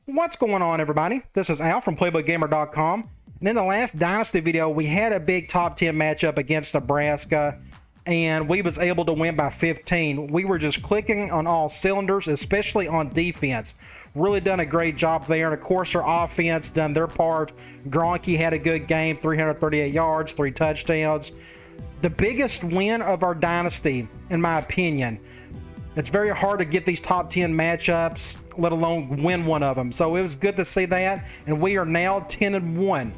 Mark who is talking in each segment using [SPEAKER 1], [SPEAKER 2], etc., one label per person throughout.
[SPEAKER 1] What's going on, everybody? This is Al from PlaybookGamer.com, and in the last Dynasty video, we had a big top 10 matchup against Nebraska, and we was able to win by 15. We were just clicking on all cylinders, especially on defense. Really done a great job there, and of course our offense done their part. Gronky had a good game, 338 yards, 3 touchdowns. The biggest win of our Dynasty, in my opinion. It's very hard to get these top 10 matchups, let alone win one of them. So it was good to see that, and we are now 10-1.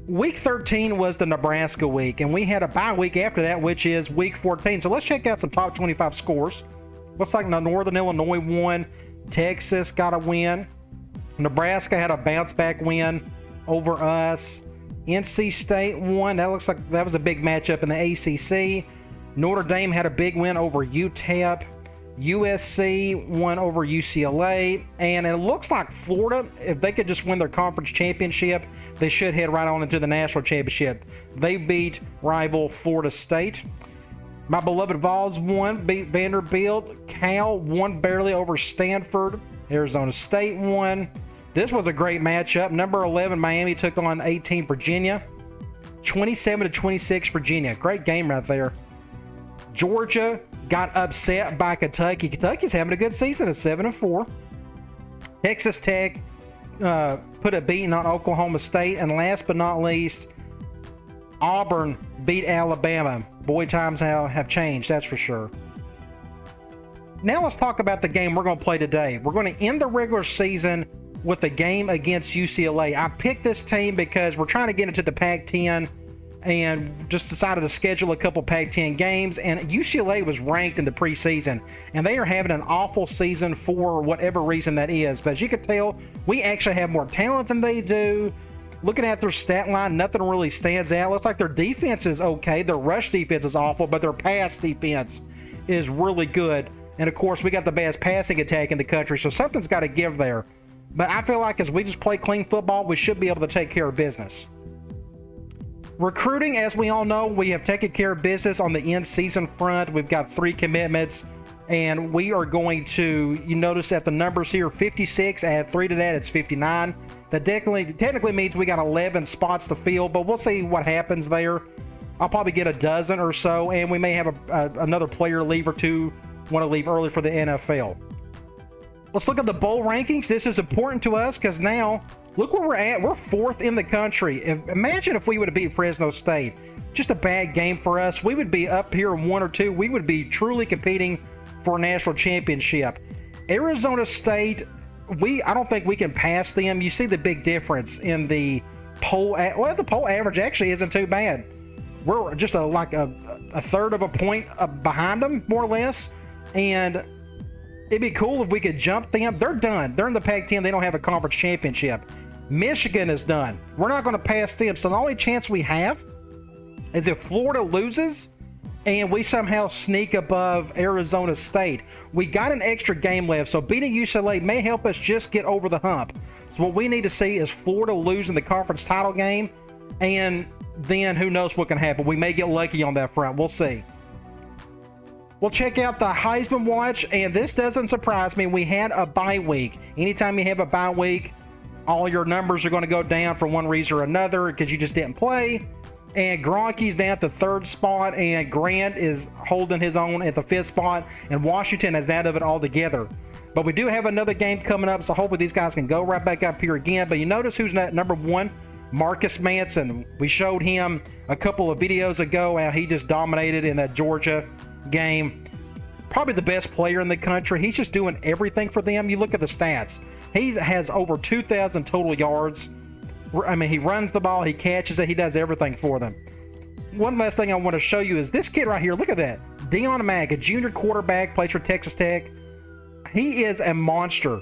[SPEAKER 1] Week 13 was the Nebraska week, and we had a bye week after that, which is week 14. So let's check out some top 25 scores. Looks like Northern Illinois won. Texas got a win. Nebraska had a bounce back win over us. NC State won. That looks like that was a big matchup in the ACC. Notre Dame had a big win over UTEP. USC won over UCLA. And it looks like Florida, if they could just win their conference championship, they should head right on into the national championship. They beat rival Florida State. My beloved Vols won, beat Vanderbilt. Cal won barely over Stanford. Arizona State won. This was a great matchup. Number 11, Miami took on 18, Virginia. 27-26, Virginia. Great game right there. Georgia got upset by Kentucky. Kentucky's having a good season at 7-4. Texas Tech put a beating on Oklahoma State. And last but not least, Auburn beat Alabama. Boy, times have changed, that's for sure. Now let's talk about the game we're going to play today. We're going to end the regular season with a game against UCLA. I picked this team because we're trying to get into the Pac-10 and just decided to schedule a couple Pac-10 games, and UCLA was ranked in the preseason, and they are having an awful season for whatever reason that is. But as you can tell, we actually have more talent than they do. Looking at their stat line, nothing really stands out. Looks like their defense is okay. Their rush defense is awful, but their pass defense is really good. And of course, we got the best passing attack in the country, so something's got to give there. But I feel like as we just play clean football, we should be able to take care of business. Recruiting, as we all know, we have taken care of business on the in-season front. We've got 3 commitments, and we are going to, you notice at the numbers here, 56. Add 3 to that, it's 59. That technically means we got 11 spots to fill, but we'll see what happens there. I'll probably get a dozen or so, and we may have another player leave or two want to leave early for the NFL. Let's look at the bowl rankings. This is important to us because now, look where we're at. We're 4th in the country. Imagine if we would have beat Fresno State. Just a bad game for us. We would be up here in 1 or 2. We would be truly competing for a national championship. Arizona State, I don't think we can pass them. You see the big difference in the poll. Well, the poll average actually isn't too bad. We're just like a third of a point behind them, more or less. And it'd be cool if we could jump them. They're done. They're in the Pac-10. They don't have a conference championship. Michigan is done. We're not going to pass them. So the only chance we have is if Florida loses and we somehow sneak above Arizona State. We got an extra game left, so beating UCLA may help us just get over the hump. So what we need to see is Florida losing the conference title game, and then who knows what can happen. We may get lucky on that front. We'll see. We'll check out the Heisman Watch, and this doesn't surprise me. We had a bye week. Anytime you have a bye week, all your numbers are going to go down for one reason or another because you just didn't play. And Gronky's down at the 3rd spot, and Grant is holding his own at the 5th spot, and Washington is out of it altogether. But we do have another game coming up, so hopefully these guys can go right back up here again. But you notice who's number 1? Marcus Manson. We showed him a couple of videos ago how he just dominated in that Georgia game. Probably the best player in the country. He's just doing everything for them. You look at the stats. He has over 2,000 total yards. I mean, he runs the ball, he catches it, he does everything for them. One last thing I want to show you is this kid right here. Look at that. Deion Mack, a junior quarterback, plays for Texas Tech. He is a monster.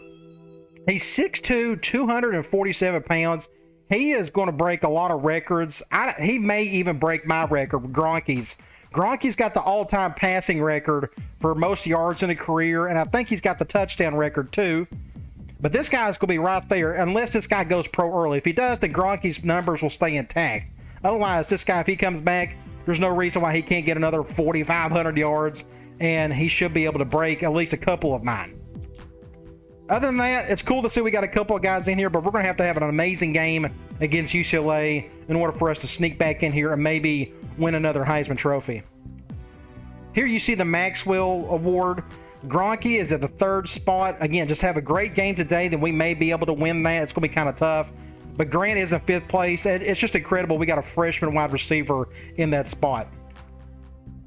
[SPEAKER 1] He's 6'2", 247 pounds. He is going to break a lot of records. He may even break my record, Gronky's. Gronky's got the all-time passing record for most yards in a career, and I think he's got the touchdown record too. But this guy's going to be right there unless this guy goes pro early. If he does, then Gronky's numbers will stay intact. Otherwise, this guy, if he comes back, there's no reason why he can't get another 4,500 yards, and he should be able to break at least a couple of mine. Other than that, it's cool to see we got a couple of guys in here, but we're going to have an amazing game against UCLA in order for us to sneak back in here and maybe win another Heisman Trophy. Here you see the Maxwell Award. Gronke is at the 3rd spot. Again, just have a great game today, then we may be able to win that. It's going to be kind of tough. But Grant is in 5th place. It's just incredible. We got a freshman wide receiver in that spot.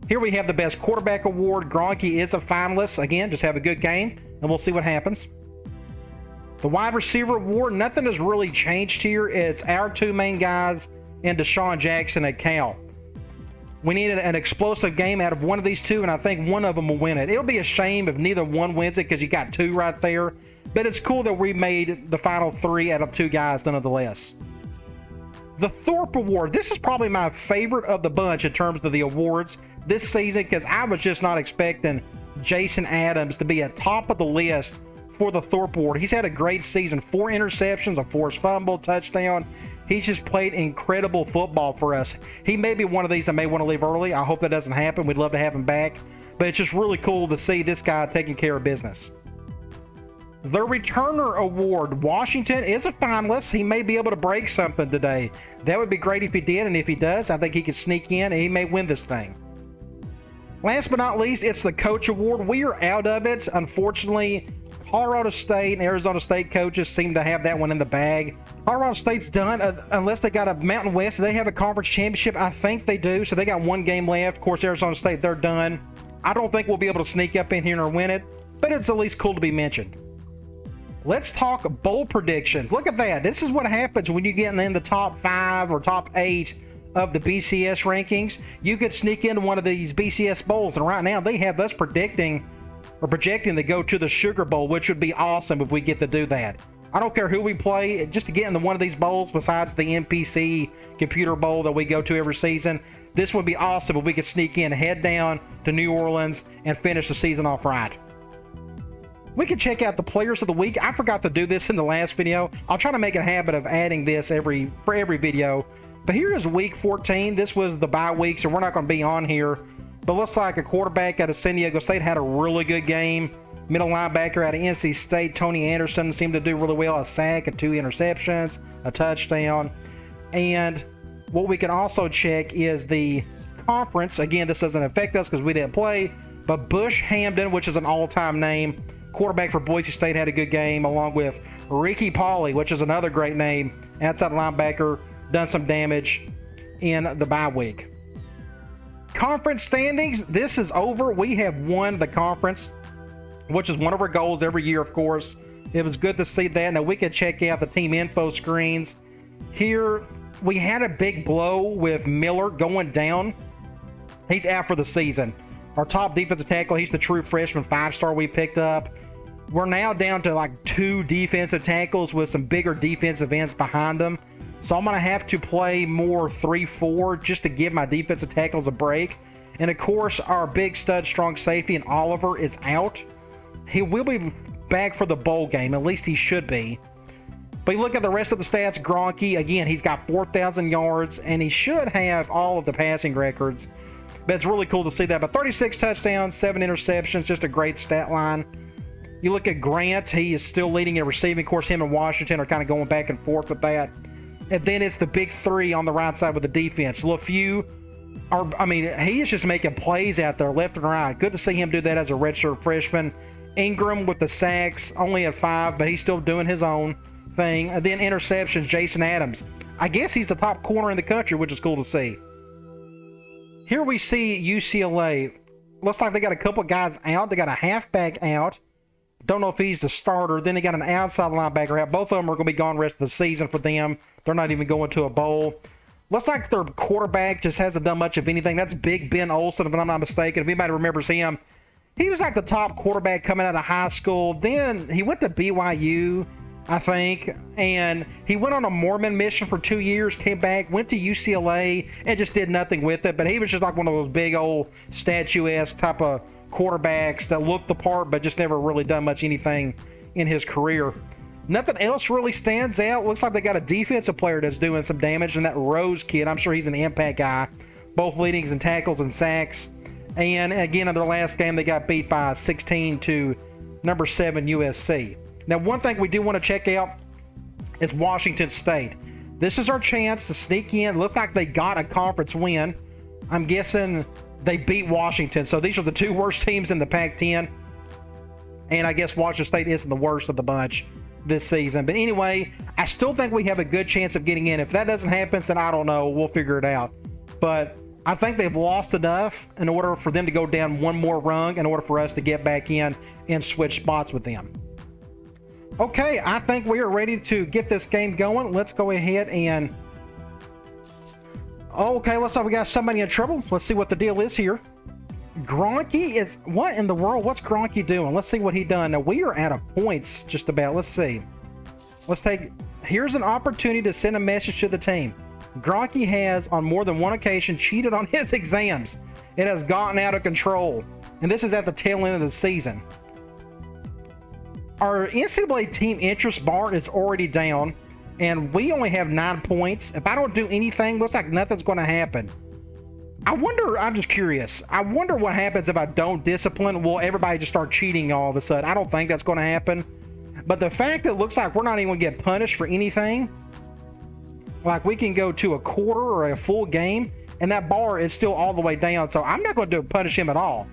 [SPEAKER 1] Here we have the Best Quarterback Award. Gronke is a finalist. Again, just have a good game, and we'll see what happens. The Wide Receiver Award, nothing has really changed here. It's our 2 main guys and Deshaun Jackson at Cal. We needed an explosive game out of one of these 2, and I think one of them will win it. It'll be a shame if neither one wins it because you got 2 right there. But it's cool that we made the final 3 out of 2 guys nonetheless. The Thorpe Award. This is probably my favorite of the bunch in terms of the awards this season because I was just not expecting Jason Adams to be at top of the list for the Thorpe Award. He's had a great season. 4 interceptions, a forced fumble, touchdown. He's just played incredible football for us. He may be one of these that may want to leave early. I hope that doesn't happen. We'd love to have him back. But it's just really cool to see this guy taking care of business. The Returner Award. Washington is a finalist. He may be able to break something today. That would be great if he did, and if he does, I think he could sneak in and he may win this thing. Last but not least, it's the Coach Award. We are out of it. Unfortunately, Colorado State and Arizona State coaches seem to have that one in the bag. Colorado State's done, unless they got a Mountain West. They have a conference championship. I think they do, so they got 1 game left. Of course, Arizona State, they're done. I don't think we'll be able to sneak up in here or win it, but it's at least cool to be mentioned. Let's talk bowl predictions. Look at that. This is what happens when you get in the top 5 or top 8 of the BCS rankings. You could sneak into one of these BCS bowls, and right now they have us projecting to go to the Sugar Bowl, which would be awesome if we get to do that. I don't care who we play, just to get into one of these bowls besides the NPC Computer Bowl that we go to every season. This would be awesome if we could sneak in, head down to New Orleans, and finish the season off right. We can check out the Players of the Week. I forgot to do this in the last video. I'll try to make a habit of adding this for every video. But here is Week 14. This was the bye week, so we're not going to be on here. But looks like a quarterback out of San Diego State had a really good game. Middle linebacker out of NC State, Tony Anderson, seemed to do really well. A sack and 2 interceptions, a touchdown. And what we can also check is the conference. Again, this doesn't affect us because we didn't play. But Bush Hamden, which is an all-time name, quarterback for Boise State, had a good game, along with Ricky Pauly, which is another great name, outside linebacker, done some damage in the bye week. Conference standings, this is over. We have won the conference, which is one of our goals every year, of course. It was good to see that. Now we can check out the team info screens. Here, we had a big blow with Miller going down. He's out for the season. Our top defensive tackle, he's the true freshman 5-star we picked up. We're now down to like 2 defensive tackles with some bigger defensive ends behind them. So I'm going to have to play more 3-4 just to give my defensive tackles a break. And of course, our big stud strong safety and Oliver is out. He will be back for the bowl game. At least he should be. But you look at the rest of the stats, Gronke, again, he's got 4,000 yards, and he should have all of the passing records. But it's really cool to see that. But 36 touchdowns, 7 interceptions, just a great stat line. You look at Grant, he is still leading in receiving. Of course, him and Washington are kind of going back and forth with that. And then it's the big 3 on the right side with the defense. LaFew, he is just making plays out there left and right. Good to see him do that as a redshirt freshman. Ingram with the sacks, only at 5, but he's still doing his own thing. And then interceptions, Jason Adams. I guess he's the top corner in the country, which is cool to see. Here we see UCLA. Looks like they got a couple guys out. They got a halfback out. Don't know if he's the starter. Then they got an outside linebacker out. Both of them are going to be gone the rest of the season for them. They're not even going to a bowl. Looks like their quarterback just hasn't done much of anything. That's Big Ben Olsen, if I'm not mistaken. If anybody remembers him, he was like the top quarterback coming out of high school. Then he went to BYU, I think, and he went on a Mormon mission for 2 years, came back, went to UCLA, and just did nothing with it. But he was just like one of those big old statuesque type of quarterbacks that looked the part but just never really done much anything in his career. Nothing else really stands out. Looks like they got a defensive player that's doing some damage, and that Rose kid, I'm sure he's an impact guy, both leadings and tackles and sacks. And again, in their last game, they got beat by 16 to number 7 USC. Now, one thing we do want to check out is Washington State. This is our chance to sneak in. Looks like they got a conference win. I'm guessing they beat Washington. So these are the two worst teams in the Pac-10. And I guess Washington State isn't the worst of the bunch this season. But anyway, I still think we have a good chance of getting in. If that doesn't happen, then I don't know. We'll figure it out. But I think they've lost enough in order for them to go down one more rung in order for us to get back in and switch spots with them. Okay, I think we are ready to get this game going. Let's go ahead and... Okay, looks like we got somebody in trouble. Let's see what the deal is here. Gronky is... What in the world? What's Gronky doing? Let's see what he done. Now, we are out of points just about. Let's see. Let's take... Here's an opportunity to send a message to the team. Gronky has, on more than one occasion, cheated on his exams. It has gotten out of control. And this is at the tail end of the season. Our NCAA team interest bar is already down, and we only have 9 points. If I don't do anything, looks like nothing's going to happen. I wonder, I'm just curious. I wonder what happens if I don't discipline. Will everybody just start cheating all of a sudden? I don't think that's going to happen. But the fact that it looks like we're not even going to get punished for anything, like we can go to a quarter or a full game, and that bar is still all the way down. So I'm not going to punish him at all.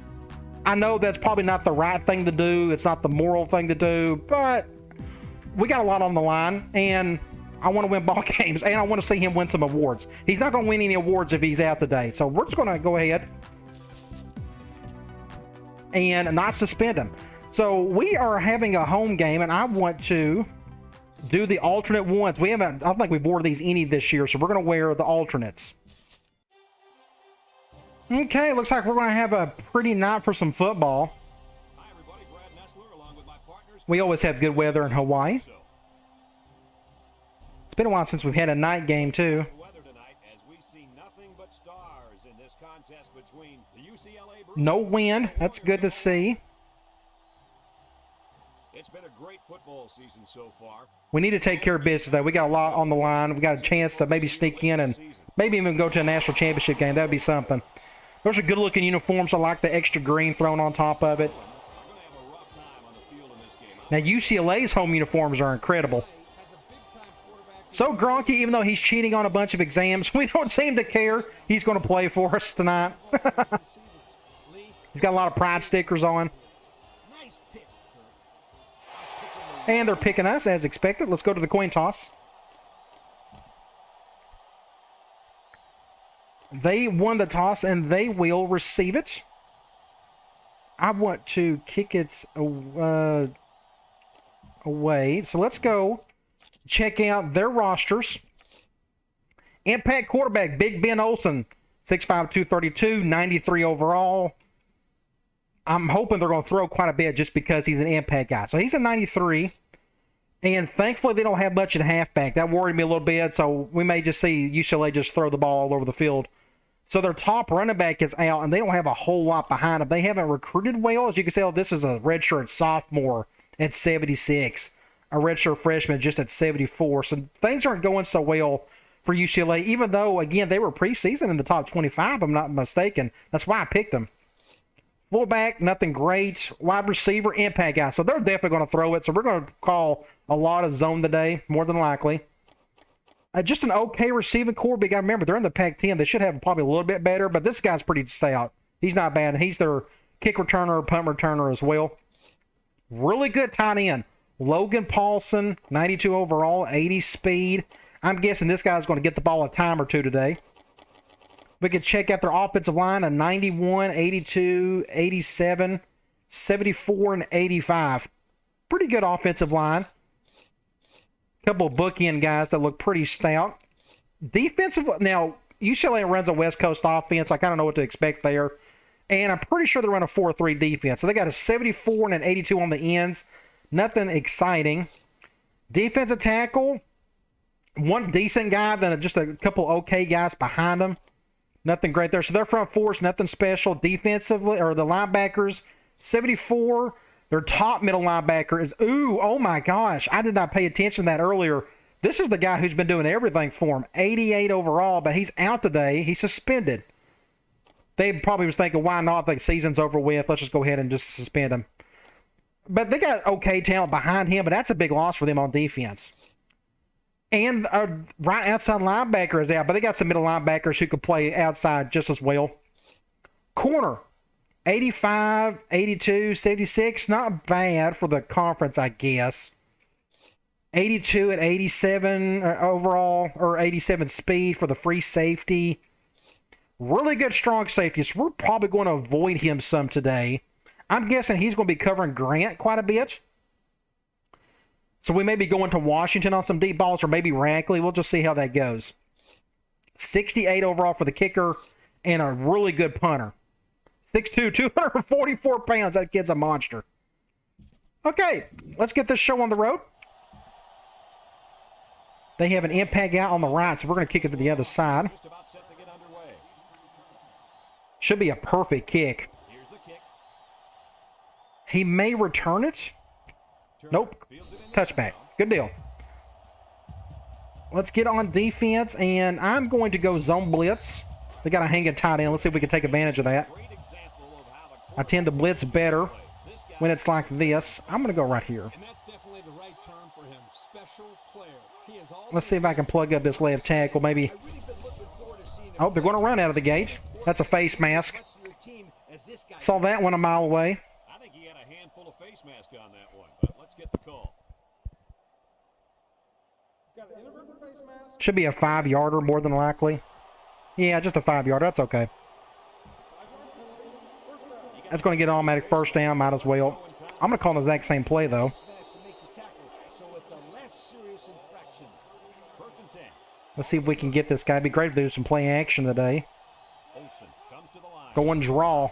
[SPEAKER 1] I know that's probably not the right thing to do. It's not the moral thing to do, but we got a lot on the line, and I want to win ball games, and I want to see him win some awards. He's not going to win any awards if he's out today, so we're just going to go ahead and not suspend him. So we are having a home game, and I want to do the alternate ones. We haven't, I don't think we've wore these any this year, so we're going to wear the alternates. Okay, looks like we're going to have a pretty night for some football.
[SPEAKER 2] Hi everybody, Brad Nessler, along with my partners.
[SPEAKER 1] We always have good weather in Hawaii. It's been a while since we've had a night game too.
[SPEAKER 2] Weather tonight as we see nothing but stars in this contest between the UCLA Bruins.
[SPEAKER 1] No wind. That's good to see.
[SPEAKER 2] It's been a great football season so far.
[SPEAKER 1] We need to take care of business though. We got a lot on the line. We got a chance to maybe sneak in and maybe even go to a national championship game. That would be something. Those are good-looking uniforms. I like the extra green thrown on top of it. Now, UCLA's home uniforms are incredible. So, Gronky, even though he's cheating on a bunch of exams, we don't seem to care. He's going to play for us tonight. He's got a lot of pride stickers on. And they're picking us, as expected. Let's go to the coin toss. They won the toss, and they will receive it. I want to kick it away. So let's go check out their rosters. Impact quarterback, Big Ben Olsen, 6'5", 232, 93 overall. I'm hoping they're going to throw quite a bit just because he's an impact guy. So he's a 93. And thankfully, they don't have much at halfback. That worried me a little bit, so we may just see UCLA just throw the ball all over the field. So their top running back is out, and they don't have a whole lot behind them. They haven't recruited well. As you can tell, this is a redshirt sophomore at 76, a redshirt freshman just at 74. So things aren't going so well for UCLA, even though, again, they were preseason in the top 25, if I'm not mistaken. That's why I picked them. Fullback, nothing great. Wide receiver, impact guy. So they're definitely going to throw it. So we're going to call a lot of zone today, more than likely. Just an okay receiving core, but you got to remember, they're in the Pac-10. They should have probably a little bit better, but this guy's pretty stout. He's not bad. He's their kick returner, punt returner as well. Really good tight end. Logan Paulson, 92 overall, 80 speed. I'm guessing this guy's going to get the ball a time or two today. We can check out their offensive line, a 91, 82, 87, 74, and 85. Pretty good offensive line. Couple of bookend guys that look pretty stout. Defensive, now, UCLA runs a West Coast offense. I kind of know what to expect there. And I'm pretty sure they run a 4-3 defense. So they got a 74 and an 82 on the ends. Nothing exciting. Defensive tackle, one decent guy, then just a couple okay guys behind them. Nothing great there. So their front four is nothing special. Defensively, or the linebackers, 74. Their top middle linebacker is, oh my gosh, I did not pay attention to that earlier. This is the guy who's been doing everything for him. 88 overall, but he's out today. He's suspended. They probably was thinking, why not? The season's over with. Let's just go ahead and just suspend him. But they got okay talent behind him, but that's a big loss for them on defense. And a right outside linebacker is out, but they got some middle linebackers who could play outside just as well. Corner, 85, 82, 76. Not bad for the conference, I guess. 82 at 87 overall, or 87 speed for the free safety. Really good strong safety, so we're probably going to avoid him some today. I'm guessing he's going to be covering Grant quite a bit. So we may be going to Washington on some deep balls, or maybe Rackley. We'll just see how that goes. 68 overall for the kicker, and a really good punter. 6'2", 244 pounds. That kid's a monster. Okay, let's get this show on the road. They have an impact out on the right, so we're going to kick it to the other side. Should be a perfect kick. He may return it. Nope. Touchback. Good deal. Let's get on defense, and I'm going to go zone blitz. They got a hanging tight end. Let's see if we can take advantage of that. I tend to blitz better when it's like this. I'm going to go right here. Let's see if I can plug up this left tackle. Maybe. Oh, they're going to run out of the gate. That's a face mask. Saw that one a mile away.
[SPEAKER 2] I think he had a handful of face mask on that one, but let's get the call.
[SPEAKER 1] Should be a 5-yarder more than likely. Yeah, just a 5-yarder. That's okay. That's going to get an automatic first down. Might as well. I'm going to call the exact same play, though. Let's see if we can get this guy. It'd be great if there's some play action today. Going draw.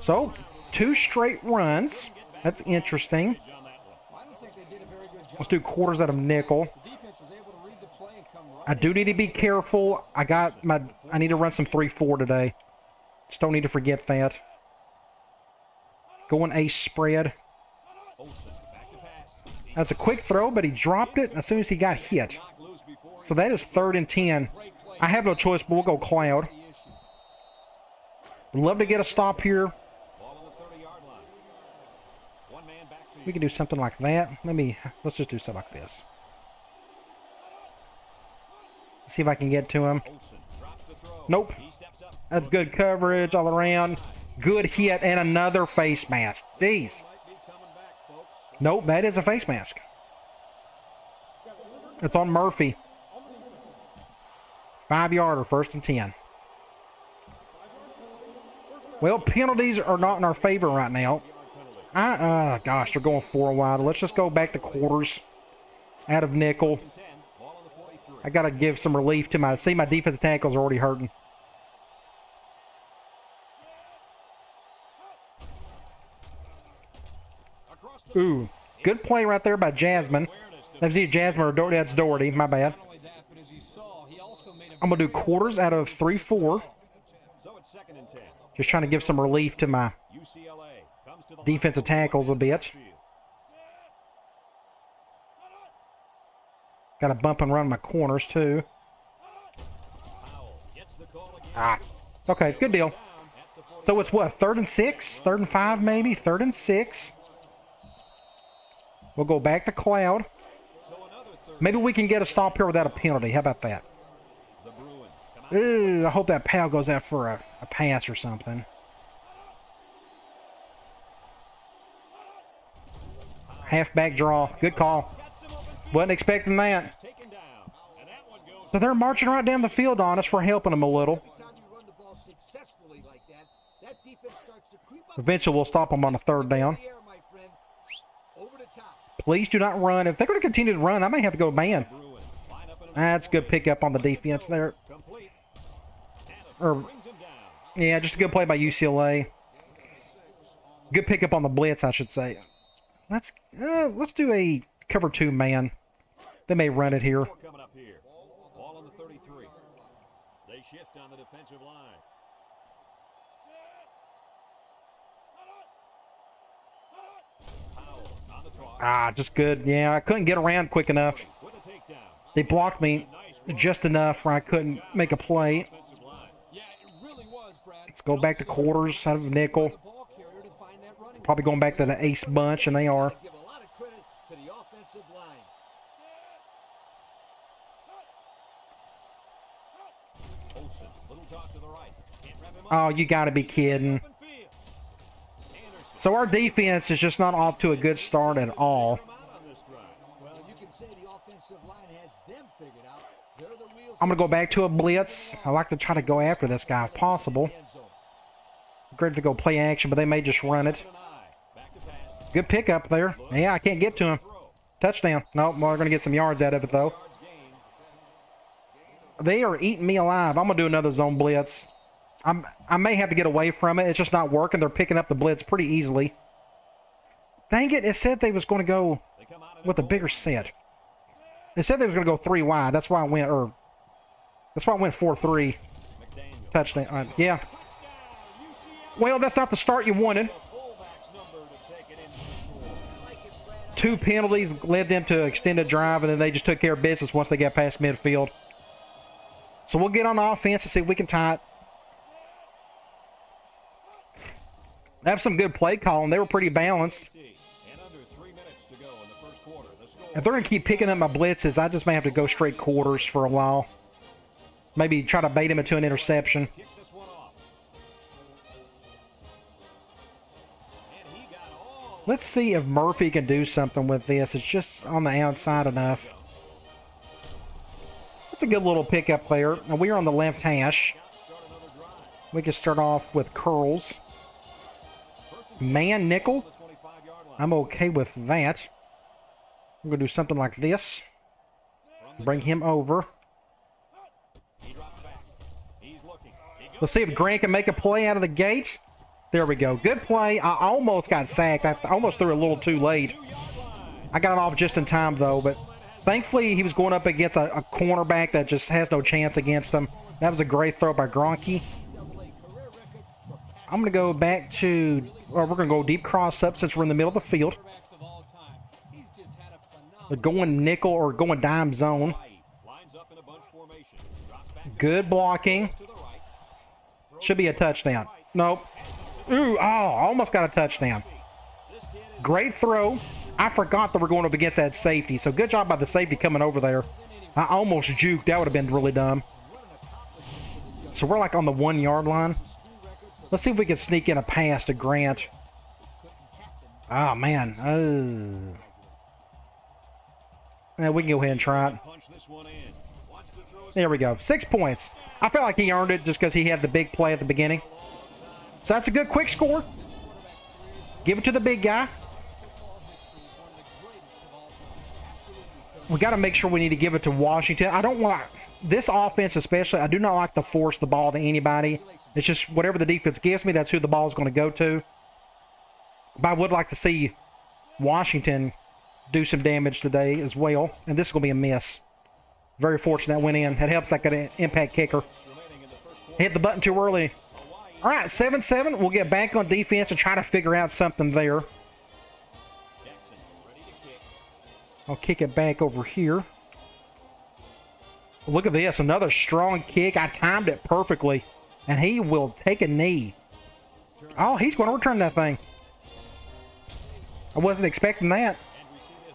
[SPEAKER 1] So, 2 straight runs. That's interesting. Let's do quarters out of nickel. I do need to be careful. I need to run some 3-4 today. Just don't need to forget that. Going ace spread. That's a quick throw, but he dropped it as soon as he got hit. So that is 3rd and 10. I have no choice, but we'll go cloud. Would love to get a stop here. We can do something like that. Let's just do something like this. See if I can get to him. Nope. That's good coverage all around. Good hit and another face mask. Jeez. Nope, that is a face mask. It's on Murphy. 5-yarder, 1st and 10. Well, penalties are not in our favor right now. Gosh, they're going 4 wide. Let's just go back to quarters. Out of nickel. I got to give some relief to my defensive tackles are already hurting. Ooh, good play right there by Jasmine. That's either Jasmine or that's Doherty. My bad. I'm going to do quarters out of 3-4. Just trying to give some relief to my defensive tackles a bit. Got to bump and run my corners, too. Okay, good deal. So it's what, 3rd and 6? 3rd and 5, maybe? 3rd and 6. We'll go back to cloud. Maybe we can get a stop here without a penalty. How about that? Ooh, I hope that pal goes out for a pass or something. Halfback draw. Good call. Wasn't expecting that. So they're marching right down the field on us. We're helping them a little. Eventually we'll stop them on the 3rd down. Please do not run. If they're going to continue to run, I may have to go man. That's a good pickup on the defense there. Yeah, just a good play by UCLA. Good pickup on the blitz, I should say. Let's do a cover 2 man. They may run it here.
[SPEAKER 2] Ball on the 33. They shift on the defensive line.
[SPEAKER 1] Just good. Yeah, I couldn't get around quick enough. They blocked me just enough where I couldn't make a play. Let's go back to quarters out of nickel. probably going back to the ace bunch, and they are.
[SPEAKER 3] Give a lot of credit to the offensive line.
[SPEAKER 2] Olsen, little talk to the right. Can't wrap him up.
[SPEAKER 1] Oh, you got to be kidding.
[SPEAKER 2] Open field. Anderson.
[SPEAKER 1] So our defense is just not off to a good start at all.
[SPEAKER 2] Come out on this drive.
[SPEAKER 3] Well, you can say the offensive line has them figured out. They're the wheels.
[SPEAKER 1] I'm going to go back to a blitz. I like to try to go after this guy if possible. Great to go play action, but they may just run it.
[SPEAKER 2] Back to pass.
[SPEAKER 1] Good pickup there. Yeah, I can't get to him.
[SPEAKER 2] Throw.
[SPEAKER 1] Touchdown. Nope, we're going to get some yards out of it, though.
[SPEAKER 2] Yards gained.
[SPEAKER 1] They are eating me alive. I'm going to do another zone blitz. I may have to get away from it. It's just not working. They're picking up the blitz pretty easily. Dang it, it said they was going to go
[SPEAKER 2] They come out of
[SPEAKER 1] with a bigger set. They said they was going to go 3 wide. That's why I went, 4-3.
[SPEAKER 2] McDaniel.
[SPEAKER 1] Touchdown. Yeah.
[SPEAKER 2] Touchdown. UCLA.
[SPEAKER 1] Well, that's not the start you wanted.
[SPEAKER 2] Fullback's number to take it into the score.
[SPEAKER 1] 2 penalties led them to extended drive, and then they just took care of business once they got past midfield. So we'll get on offense and see if we can tie it. They have some good play calling. They were pretty balanced.
[SPEAKER 2] And under 3 minutes to go in the first quarter. The score.
[SPEAKER 1] If they're going to keep picking up my blitzes, I just may have to go straight quarters for a while. Maybe try to bait him into an interception.
[SPEAKER 2] Kick this one off. And he got all.
[SPEAKER 1] Let's see if Murphy can do something with this. It's just on the outside enough. That's a good little pickup there. Now we're on the left hash.
[SPEAKER 2] Start another drive.
[SPEAKER 1] We can start off with curls. Man nickel.
[SPEAKER 2] The 25-yard line.
[SPEAKER 1] I'm okay with that. I'm going to do something like this. Bring him over.
[SPEAKER 2] He drops back. He's looking. He goes.
[SPEAKER 1] Let's see if Grant can make a play out of the gate. There we go. Good play. I almost got sacked. I almost threw it a little too late.
[SPEAKER 2] 2-yard line.
[SPEAKER 1] I got it off just in time, though. But thankfully, he was going up against a cornerback that just has no chance against him. That was a great throw by Gronke. I'm going to go back to, or we're going to go deep cross up since we're in the middle of the field. They're going nickel or going dime zone.
[SPEAKER 2] Lines up in a bunch formation. Drops back
[SPEAKER 1] Good blocking.
[SPEAKER 2] to the right.
[SPEAKER 1] Should be a touchdown. Nope. Ooh, almost got a touchdown.
[SPEAKER 2] This kid is
[SPEAKER 1] Great throw. I forgot that we're going up against that safety. So good job by the safety coming over there. I almost juked. That would have been really dumb. So we're like on the 1-yard line. Let's see if we can sneak in a pass to Grant. Oh, man. Yeah, we can go ahead and try it.
[SPEAKER 2] punch this one in. Watch the throw.
[SPEAKER 1] There we go. 6 points. I felt like he earned it just because he had the big play at the beginning. So that's a good quick score. Give it to the big guy. We got to make sure we need to give it to Washington. I don't want this offense especially. I do not like to force the ball to anybody. It's just whatever the defense gives me, that's who the ball is going to go to. But I would like to see Washington do some damage today as well. And this is going to be a miss. Very fortunate that went in. It helps that got an impact kicker. Hit the button too early. All right, 7-7. We'll get back on defense and try to figure out something there.
[SPEAKER 2] Jackson ready to kick.
[SPEAKER 1] I'll kick it back over here. Look at this. Another strong kick. I timed it perfectly. And he will take a knee. Oh, he's going to return that thing. I wasn't expecting that.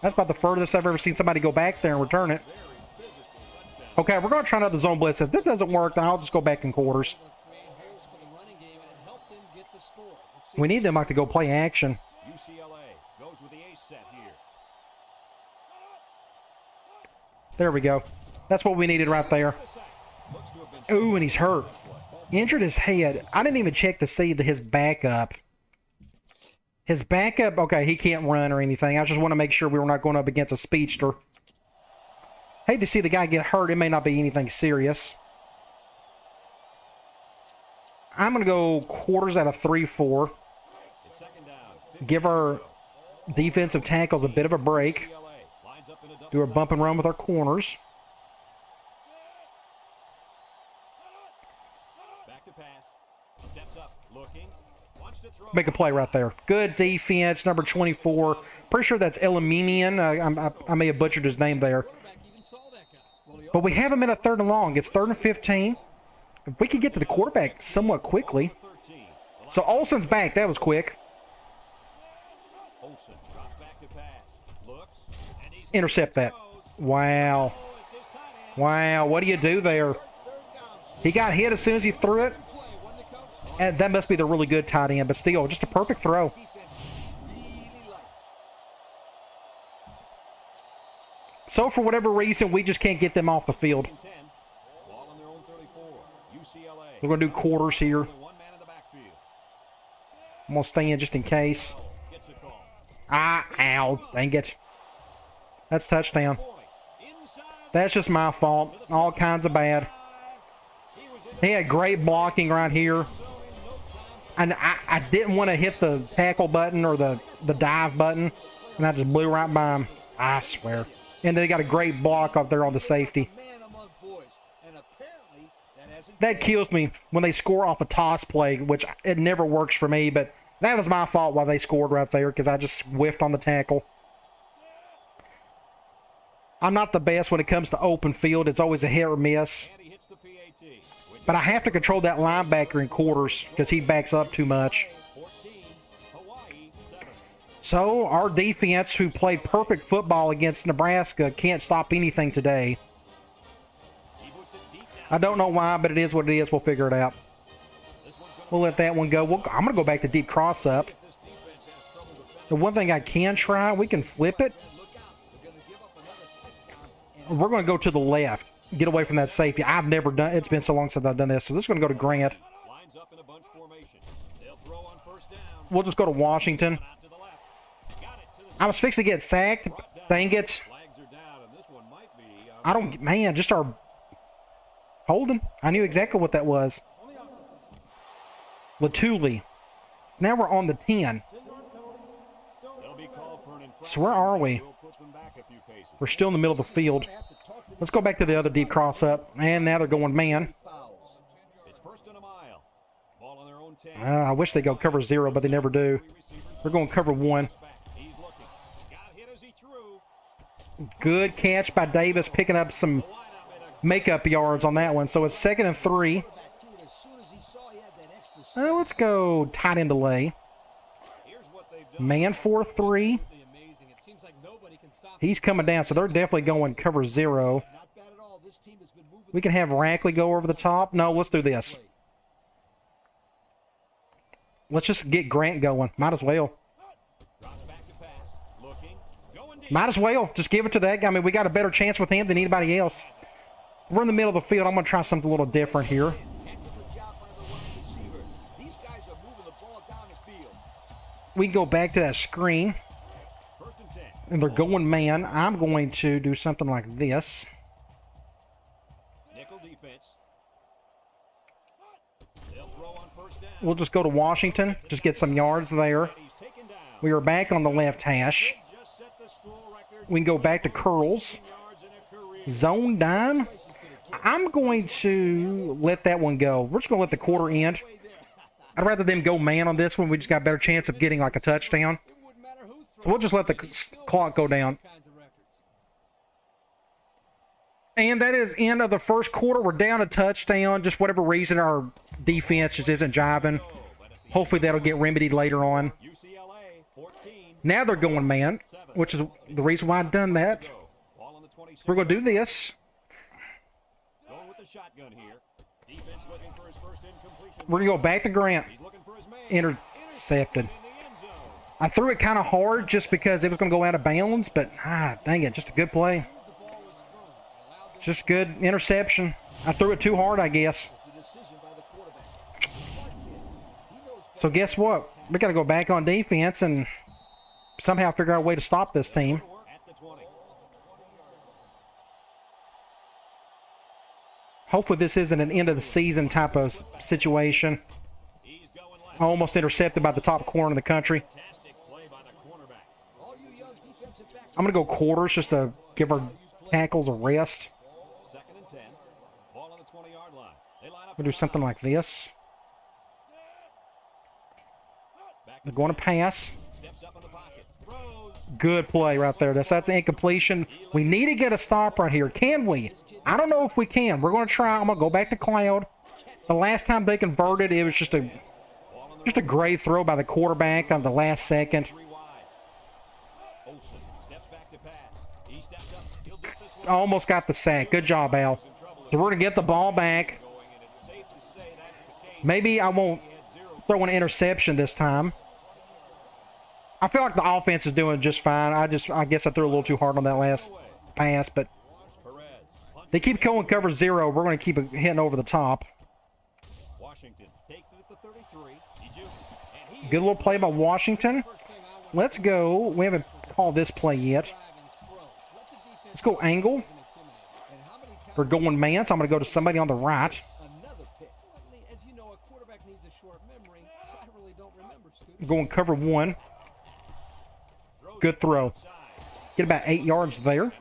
[SPEAKER 1] That's about the furthest I've ever seen somebody go back there and return it. Okay, we're going to try another zone blitz. If that doesn't work, then I'll just go back in quarters. We need them like to go play action.
[SPEAKER 2] UCLA goes with the ace set here.
[SPEAKER 1] There we go. That's what we needed right there.
[SPEAKER 2] Looks to have been
[SPEAKER 1] Ooh, and he's hurt. Injured his head. I didn't even check to see his backup. His backup, okay, he can't run or anything. I just want to make sure we were not going up against a speedster. Hate to see the guy get hurt. It may not be anything serious. I'm going to go quarters out of 3-4.
[SPEAKER 2] it's second down.
[SPEAKER 1] Give our defensive tackles a bit of a break.
[SPEAKER 2] UCLA lines up in a double
[SPEAKER 1] Do a bump and run with our corners.
[SPEAKER 2] back to pass. Steps up, looking. Wants to throw.
[SPEAKER 1] Make a play right there. Good defense, number 24. Pretty sure that's Elamimian. I may have butchered his name there. But we have him in a 3rd and long. It's 3rd and 15. If we could get to the quarterback somewhat quickly.
[SPEAKER 2] 13.
[SPEAKER 1] So Olsen's back. That was quick. Intercept that. Wow. Wow, what do you do there? He got hit as soon as he threw it. And that must be the really good tight end, but still, just a perfect throw. So for whatever reason, we just can't get them off the field. We're going to do quarters here. I'm going to stay in just in case. Ow, dang it. That's touchdown. That's just my fault. All kinds of bad. He had great blocking right here. And I didn't want to hit the tackle button or the dive button. And I just blew right by him. I swear. And they got a great block up there on the safety. That kills me when they score off a toss play, which it never works for me. But that was my fault why they scored right there, because I just whiffed on the tackle. I'm not the best when it comes to open field. It's always a hit or miss. But I have to control that linebacker in quarters because he backs up too much. So our defense, who played perfect football against Nebraska, can't stop anything today. I don't know why, but it is what it is. We'll figure it out. We'll let that one go. I'm going to go back to deep cross-up. The one thing I can try, we can flip it. We're going to go to the left. Get away from that safety. I've never done it. It's been so long since I've done this. So this is going to go to Grant. We'll just go to Washington. I was fixing to get sacked. Dang it. I don't... Man, just our... Holding. I knew exactly what that was. Latuli. Now we're on the 10. So where are we? We're still in the middle of the field. Let's go back to the other deep cross-up. And now they're going man. I wish they go cover 0, but they never do. They're going cover 1. Good catch by Davis, picking up some makeup yards on that one. So it's 2nd and 3. Let's go tight end delay. Man 4-3. He's coming down, so they're definitely going cover 0. We can have Rackley go over the top. No, let's do this. Let's just get Grant going. Might as well. Might as well. Just give it to that guy. I mean, we got a better chance with him than anybody else. We're in the middle of the field. I'm going to try something a little different here. We can go back to that screen. And they're going man. I'm going to do something like this. We'll just go to Washington. Just get some yards there. We are back on the left hash. We can go back to curls. Zone dime. I'm going to let that one go. We're just going to let the quarter end. I'd rather them go man on this one. We just got a better chance of getting like a touchdown. So we'll just let the clock go down. And that is end of the first quarter. We're down a touchdown. Just whatever reason, our defense just isn't jiving. Hopefully that'll get remedied later on. Now they're going man, which is the reason why I've done that. We're going to do this. We're going to go back to Grant. Intercepted. I threw it kind of hard just because it was going to go out of bounds, but dang it, just a good play. Just good interception. I threw it too hard, I guess. So guess what? We got to go back on defense and somehow figure out a way to stop this team. Hopefully this isn't an end of the season type of situation. Almost intercepted by the top corner in the country. I'm going to go quarters just to give our tackles a rest. We'll do something like this. They're going to pass. Good play right there. That's an incompletion. We need to get a stop right here. Can we? I don't know if we can. We're going to try. I'm going to go back to Cloud. The last time they converted, it was just a great throw by the quarterback on the last second. Almost got the sack. Good job, Al. So we're going to get the ball back. Maybe I won't throw an interception this time. I feel like the offense is doing just fine. I guess I threw a little too hard on that last pass, but they keep going cover 0. We're going to keep hitting over the top. Good little play by Washington. Let's go. We haven't called this play yet. Let's go angle. We're going man, so I'm going to go to somebody on the right. Going cover 1. Good throw. Get about 8 yards there.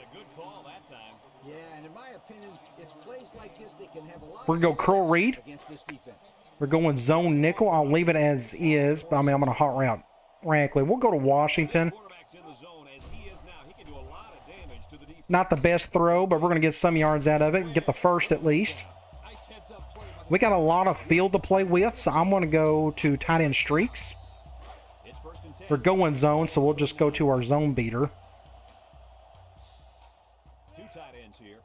[SPEAKER 1] We're going to go curl read. We're going zone nickel. I'll leave it as is. But, I mean, I'm going to hot route Rackley. We'll go to Washington. Not the best throw, but we're going to get some yards out of it. Get the first at least. We got a lot of field to play with, so I'm going to go to tight end streaks. We're going zone, so we'll just go to our zone beater.
[SPEAKER 2] Two tight ends here.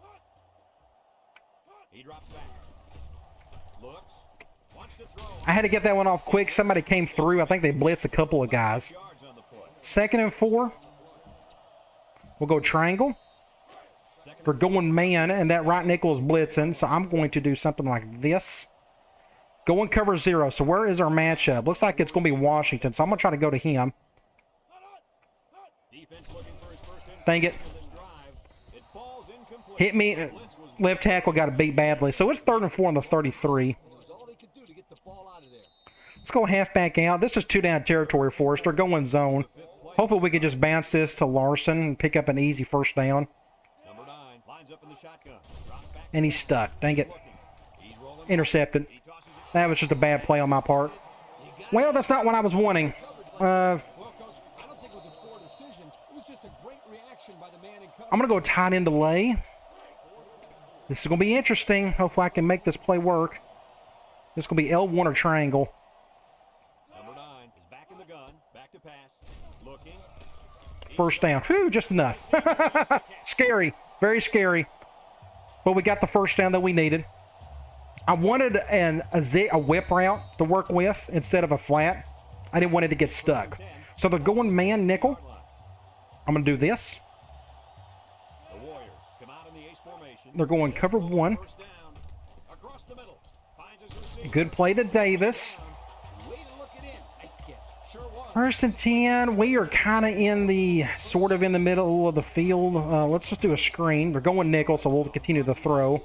[SPEAKER 2] He drops back. Looks. Wants to throw.
[SPEAKER 1] I had to get that one off quick. Somebody came through. I think they blitzed a couple of guys. 2nd and 4. We'll go triangle. We're going man, and that right nickel is blitzing, so I'm going to do something like this. Going cover 0. So where is our matchup? Looks like it's going to be Washington, so I'm going to try to go to him. Dang it. Hit me. Left tackle got beat badly. So it's 3rd and 4 on the 33. Let's go halfback out. This is 2-down territory for us. They're going zone. Hopefully we can just bounce this to Larson and pick up an easy first down. And he's stuck. Dang it. Intercepted. That was just a bad play on my part. Well, that's not what I was wanting. I'm going to go tight end delay. This is going to be interesting. Hopefully I can make this play work. This is going to be L1 or triangle.
[SPEAKER 2] Number 9 is back in the gun. Back to pass. Looking.
[SPEAKER 1] First down. Whew, just enough. Scary. Very scary. But we got the first down that we needed. I wanted a whip route to work with instead of a flat. I didn't want it to get stuck. So they're going man nickel. I'm going to do this. They're going cover 1. Good play to Davis. 1st and 10. We are kind of in the middle of the field. Let's just do a screen. They're going nickel, so we'll continue the throw.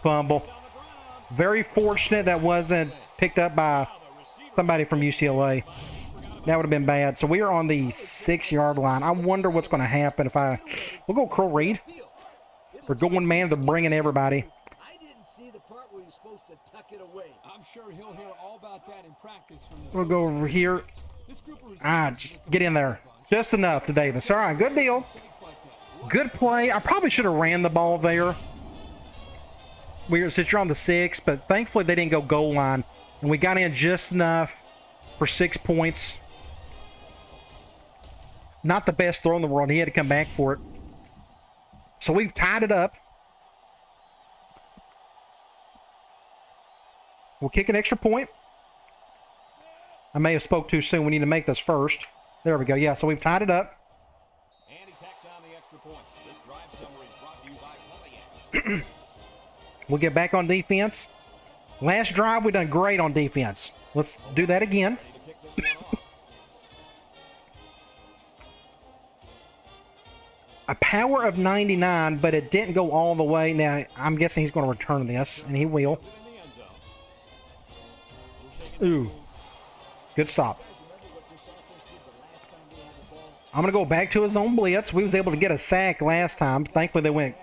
[SPEAKER 1] Fumble. Very fortunate that wasn't picked up by somebody from UCLA. That would have been bad. So we are on the 6-yard line. I wonder what's going to happen if we'll go curl read. We're going man. They're bringing everybody.
[SPEAKER 3] I didn't see the part where he's supposed to tuck it away. I'm sure he'll hear all about that in practice from his.
[SPEAKER 1] We'll go over here. Just get in there. Just enough to Davis. All right, good deal. Good play. I probably should have ran the ball there. Since you're on the 6, but thankfully they didn't go goal line. And we got in just enough for 6 points. Not the best throw in the world. He had to come back for it. So we've tied it up. We'll kick an extra point. I may have spoke too soon. We need to make this first. There we go. Yeah, so we've tied it up.
[SPEAKER 2] And he tacks on the extra point. This drive summary is brought to you by Polyam.
[SPEAKER 1] We'll get back on defense. Last drive, we done great on defense. Let's do that again. A power of 99, but it didn't go all the way. Now, I'm guessing he's going to return this, and he will. Ooh. Good stop. I'm going to go back to his own blitz. We was able to get a sack last time. Thankfully, they went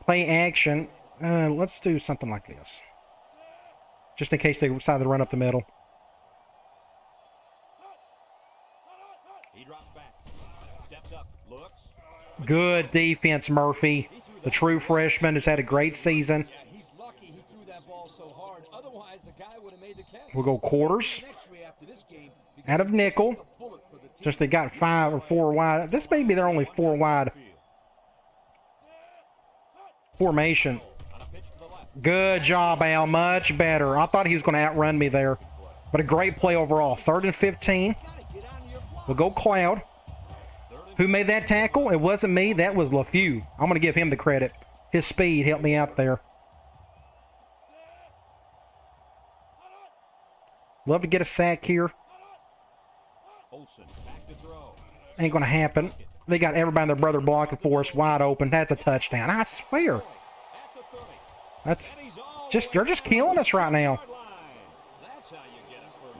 [SPEAKER 1] play action. Let's do something like this. Just in case they decide to run up the middle.
[SPEAKER 2] He drops back. Steps up. Looks.
[SPEAKER 1] Good defense, Murphy. The true freshman has had a great season.
[SPEAKER 4] Yeah, he's lucky he threw that ball so hard. Otherwise, the guy would have made the catch.
[SPEAKER 1] We'll go quarters. Out of nickel. Just they got 5 or 4 wide. This may be their only 4 wide formation. Good job, Al. Much better. I thought he was going to outrun me there. But a great play overall. 3rd and 15. We'll go Cloud. Who made that tackle? It wasn't me. That was LaFew. I'm going to give him the credit. His speed helped me out there. Love to get a sack here. Ain't going to happen. They got everybody and their brother blocking for us. Wide open. That's a touchdown. I swear. That's just, they're just killing us right now.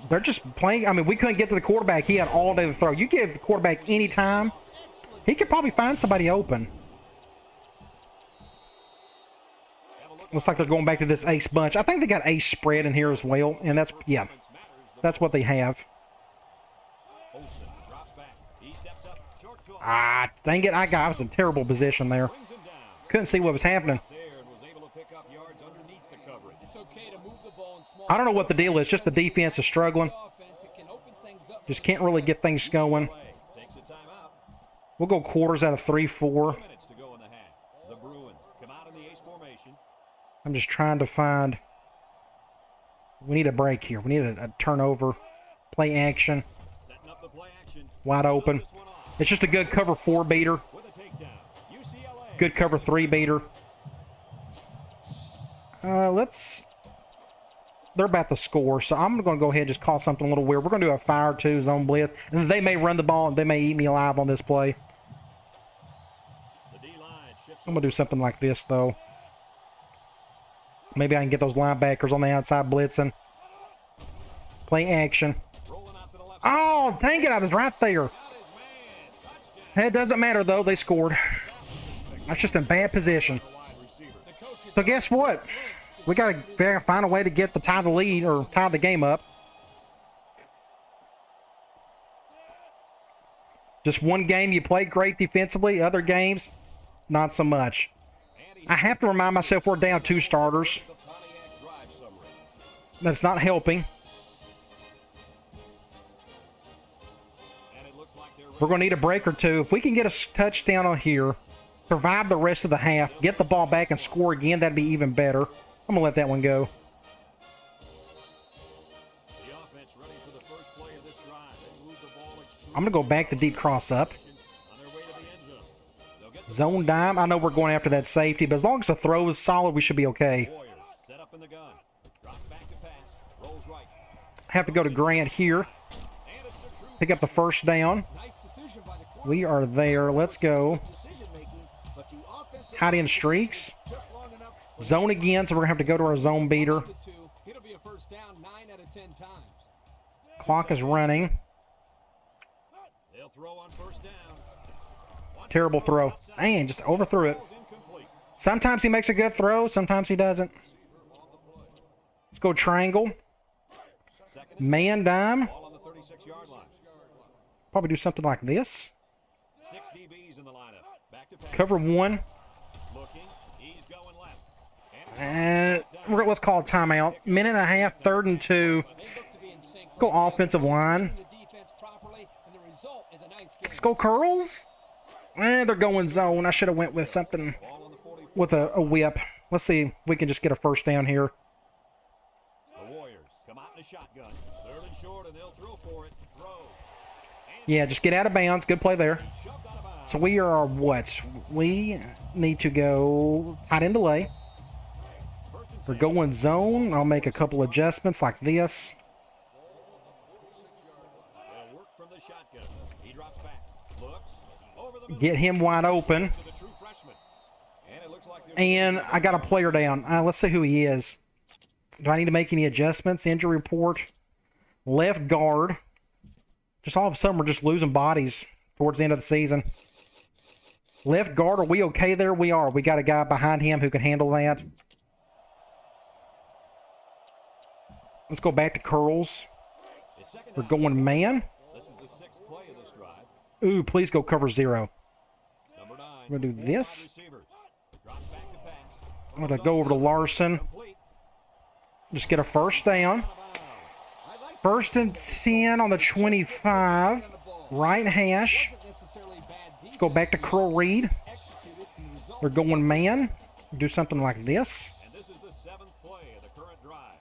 [SPEAKER 1] They're just playing. I mean, we couldn't get to the quarterback. He had all day to throw. You give the quarterback any time, he could probably find somebody open. Looks like they're going back to this ace bunch. I think they got ace spread in here as well. And that's, yeah, that's what they have. Ah, dang it. I was in terrible position there. Couldn't see what was happening. I don't know what the deal is. Just the defense is struggling. Just can't really get things going. We'll go quarters out of 3-4. I'm just trying to find. We need a break here. We need a turnover. Play action. Wide open. It's just a good cover 4 beater. Good cover 3 beater. They're about to score, so I'm going to go ahead and just call something a little weird. We're going to do a fire 2 zone blitz, and they may run the ball, and they may eat me alive on this play. I'm going to do something like this, though. Maybe I can get those linebackers on the outside blitzing. Play action. Oh, dang it, I was right there. It doesn't matter, though. They scored. I was just in bad position. So guess what? We got to find a way to get the tie the lead or tie the game up. Just one game you played great defensively. Other games, not so much. I have to remind myself we're down 2 starters. That's not helping. We're going to need a break or 2. If we can get a touchdown on here, survive the rest of the half, get the ball back and score again, that'd be even better. I'm going to let that one go. I'm going to go back to deep cross up. Zone dime. I know we're going after that safety, but as long as the throw is solid, we should be okay. Have to go to Grant here. Pick up the first down. We are there. Let's go. Hide in streaks. Zone again, so we're going to have to go to our zone beater. Clock is running. Terrible throw. Man, just overthrew it. Sometimes he makes a good throw, sometimes he doesn't. Let's go triangle. Man dime. Probably do something like this. Cover 1. And let's call a timeout. Minute and a half, 3rd and 2. Let's go offensive line. Let's go curls. They're going zone. I should have went with something with a whip. Let's see if we can just get a first down here. Yeah, just get out of bounds. Good play there. So we are what? We need to go tight end delay. We're going zone. I'll make a couple adjustments like this. Get him wide open. And I got a player down. Let's see who he is. Do I need to make any adjustments? Injury report. Left guard. Just all of a sudden, we're just losing bodies towards the end of the season. Left guard, are we okay there? We are. We got a guy behind him who can handle that. Let's go back to curls. We're going man. Ooh, please go cover 0. I'm going to do this. I'm going to go over to Larson. Just get a first down. First and 10 on the 25. Right hash. Let's go back to Curl Reed. They're going man. Do something like this.
[SPEAKER 2] And this is the 7th play of the current drive.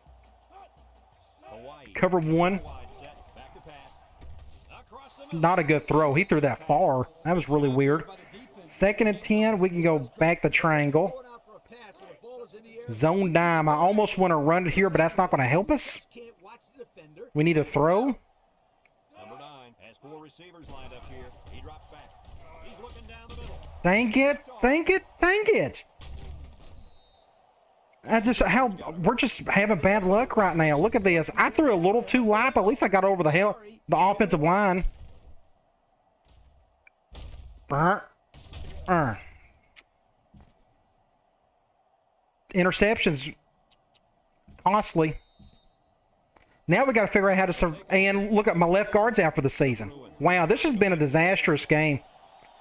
[SPEAKER 2] Hawaii.
[SPEAKER 1] Cover one.
[SPEAKER 2] Wide set. Back to pass. Across the middle.
[SPEAKER 1] Not a good throw. He threw that far. That was really weird. Second and 10. We can go back the triangle.
[SPEAKER 3] Going out for a pass and the ball is in the air.
[SPEAKER 1] Zone dime. I almost want to run it here, but that's not going to help us.
[SPEAKER 3] Can't watch the defender.
[SPEAKER 1] We need a throw.
[SPEAKER 2] Number 9 has 4 receivers lined up here. He drops back. He's looking down the middle.
[SPEAKER 1] Dang it. Dang it. Dang it. We're just having bad luck right now. Look at this. I threw a little too wide, but at least I got over the offensive line. Interceptions. Costly. Now we got to figure out how to and look at my left guards out for the season. Wow, this has been a disastrous game.